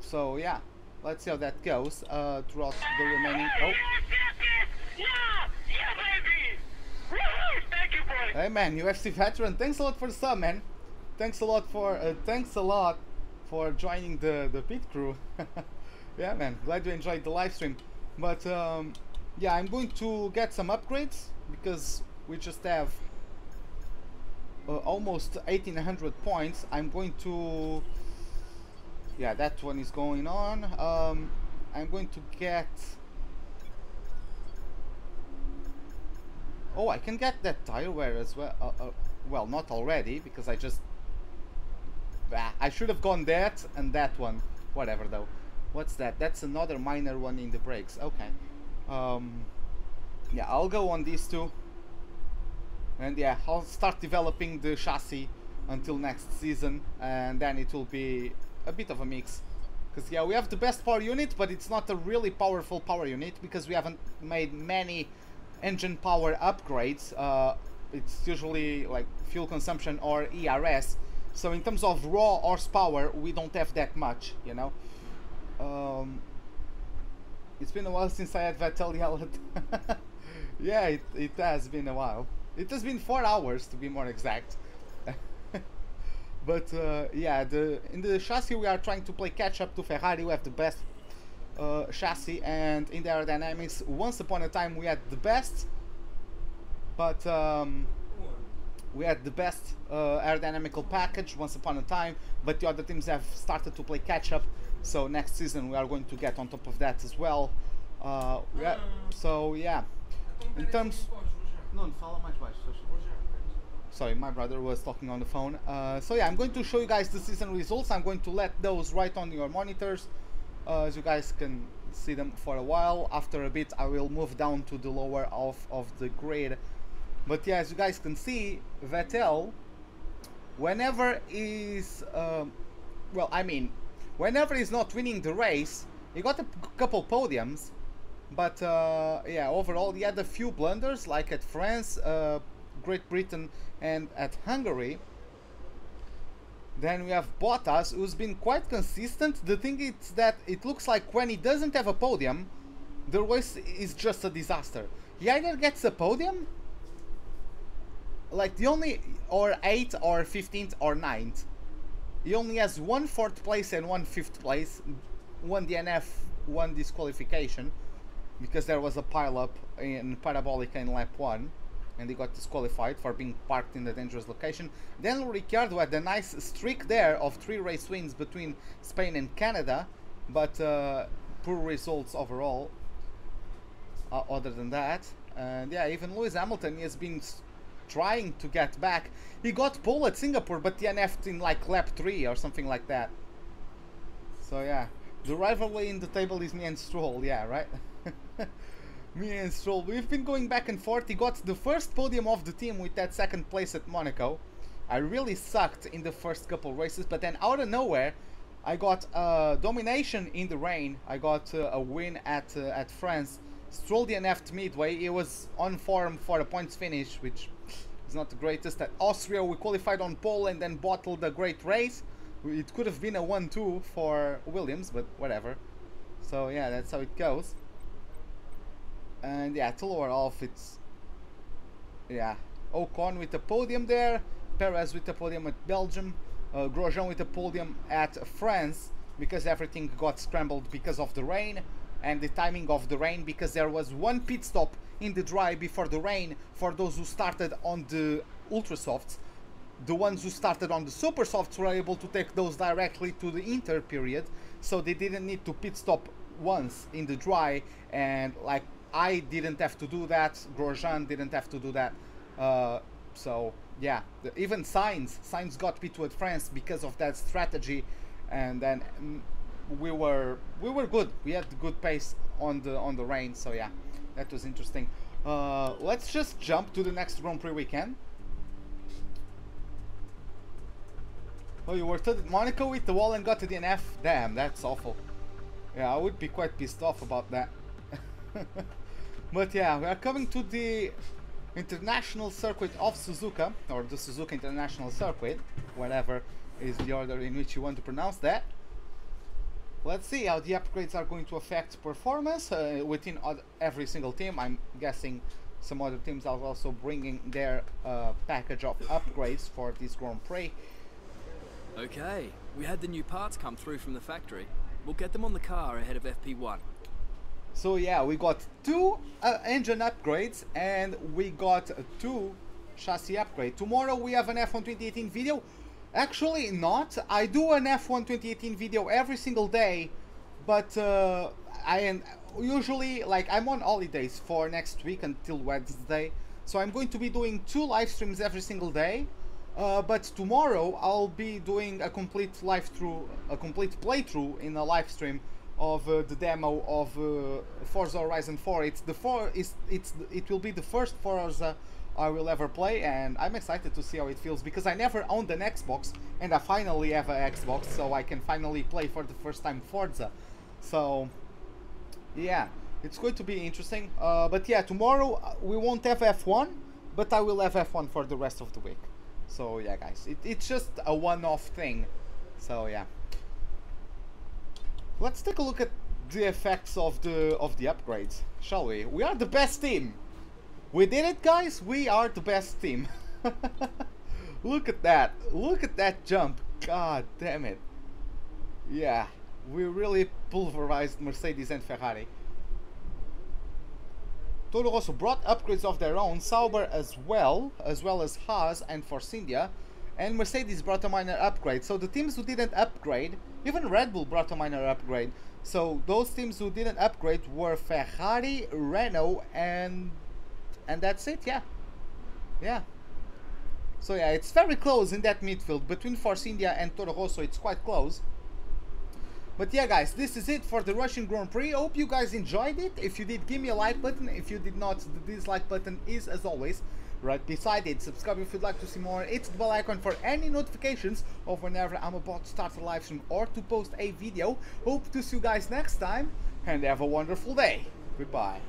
So yeah, let's see how that goes throughout the remaining. Oh. Hey man, UFC veteran, thanks a lot for the sub, man. Thanks a lot for joining the pit crew. Yeah, man, glad you enjoyed the live stream. But yeah, I'm going to get some upgrades because we just have almost 1800 points. I'm going to, yeah, that one is going on. I'm going to get, oh, I can get that tire wear as well. Well, not already because I just, I should have gone that and that one. Whatever though. What's that? That's another minor one in the brakes. Okay. Yeah, I'll go on these two. And yeah, I'll start developing the chassis until next season, and then it will be a bit of a mix. Because yeah, we have the best power unit, but it's not a really powerful power unit because we haven't made many engine power upgrades. It's usually like fuel consumption or ERS. So in terms of raw horsepower, we don't have that much, you know. It's been a while since I had Vettel yell at. Yeah, it has been a while. It has been 4 hours to be more exact. But yeah, in the chassis we are trying to play catch up to Ferrari. We have the best chassis, and in the aerodynamics, once upon a time we had the best, but we had the best aerodynamical package once upon a time, but the other teams have started to play catch up. So next season we are going to get on top of that as well. Yeah, so yeah, in terms... No, fala mais baixo. Sorry, my brother was talking on the phone. So yeah, I'm going to show you guys the season results. I'm going to let those right on your monitors, as you guys can see them for a while. After a bit, I will move down to the lower of the grid. But yeah, as you guys can see, Vettel, whenever is well, I mean, whenever he's not winning the race, he got a couple podiums. But yeah, overall he had a few blunders, like at France, Great Britain, and at Hungary. Then we have Bottas, who's been quite consistent. The thing is that it looks like when he doesn't have a podium, the race is just a disaster. He either gets a podium, like the only, or 8th or 15th or 9th. He only has 1 4th place and 1 5th place, 1 DNF, 1 disqualification, because there was a pile-up in Parabolica in lap 1, and he got disqualified for being parked in the dangerous location. Then Ricciardo had a nice streak there of 3 race wins between Spain and Canada, but poor results overall. Other than that, and yeah, even Lewis Hamilton, he has been trying to get back. He got pole at Singapore, but DNF'd in like lap 3 or something like that. So yeah, the rivalry in the table is me and Stroll, yeah, right? Me and Stroll, we've been going back and forth. He got the first podium of the team with that 2nd place at Monaco. I really sucked in the first couple races, but then out of nowhere, I got domination in the rain. I got a win at France. Stroll DNF'd midway. He was on form for a points finish, which is not the greatest. At Austria, we qualified on pole and then bottled a great race. It could have been a 1-2 for Williams, but whatever. So yeah, that's how it goes. And yeah, to lower off, it's, yeah, Ocon with the podium there, Perez with the podium at Belgium, Grosjean with the podium at France, because everything got scrambled because of the rain and the timing of the rain, because there was 1 pit stop in the dry before the rain for those who started on the ultra softs. The ones who started on the super softs were able to take those directly to the inter period, so they didn't need to pit stop once in the dry, and like I didn't have to do that, Grosjean didn't have to do that, so yeah, even Sainz got P2 at France because of that strategy, and then we were good. We had good pace on the rain, so yeah, that was interesting. Let's just jump to the next Grand Prix weekend. Oh, you were third at Monaco with the wall and got to DNF? Damn, that's awful. Yeah, I would be quite pissed off about that. But yeah, we are coming to the International Circuit of Suzuka, or the Suzuka International Circuit, whatever is the order in which you want to pronounce that. Let's see how the upgrades are going to affect performance within every single team. I'm guessing some other teams are also bringing their package of upgrades for this Grand Prix. Okay, we had the new parts come through from the factory. We'll get them on the car ahead of FP1. So yeah, we got 2 engine upgrades and we got 2 chassis upgrades. Tomorrow we have an F1 2018 video. Actually not. I do an F1 2018 video every single day, but I am usually, like, I'm on holidays for next week until Wednesday, so I'm going to be doing 2 live streams every single day. But tomorrow I'll be doing a complete playthrough in a live stream of the demo of Forza Horizon 4. It will be the first Forza I will ever play, and I'm excited to see how it feels, because I never owned an Xbox and I finally have an Xbox, so I can finally play for the first time Forza. So yeah, it's going to be interesting. But yeah, tomorrow we won't have F1, but I will have F1 for the rest of the week. So yeah, guys, it's just a one-off thing. So yeah, let's take a look at the effects of the upgrades, shall we? We are the best team. We did it, guys. We are the best team. Look at that. Look at that jump. God damn it. Yeah, we really pulverized Mercedes and Ferrari. Toro Rosso brought upgrades of their own, Sauber as well as Haas and Force India, and Mercedes brought a minor upgrade. So the teams who didn't upgrade, even Red Bull brought a minor upgrade. So those teams who didn't upgrade were Ferrari, Renault, and that's it. Yeah. So yeah, it's very close in that midfield between Force India and Toro Rosso. It's quite close. But yeah, guys, this is it for the Russian Grand Prix. Hope you guys enjoyed it. If you did, give me a like button. If you did not, the dislike button is, as always, right beside it. Subscribe if you'd like to see more. Hit the bell icon for any notifications of whenever I'm about to start a live stream or to post a video. Hope to see you guys next time, and have a wonderful day. Goodbye.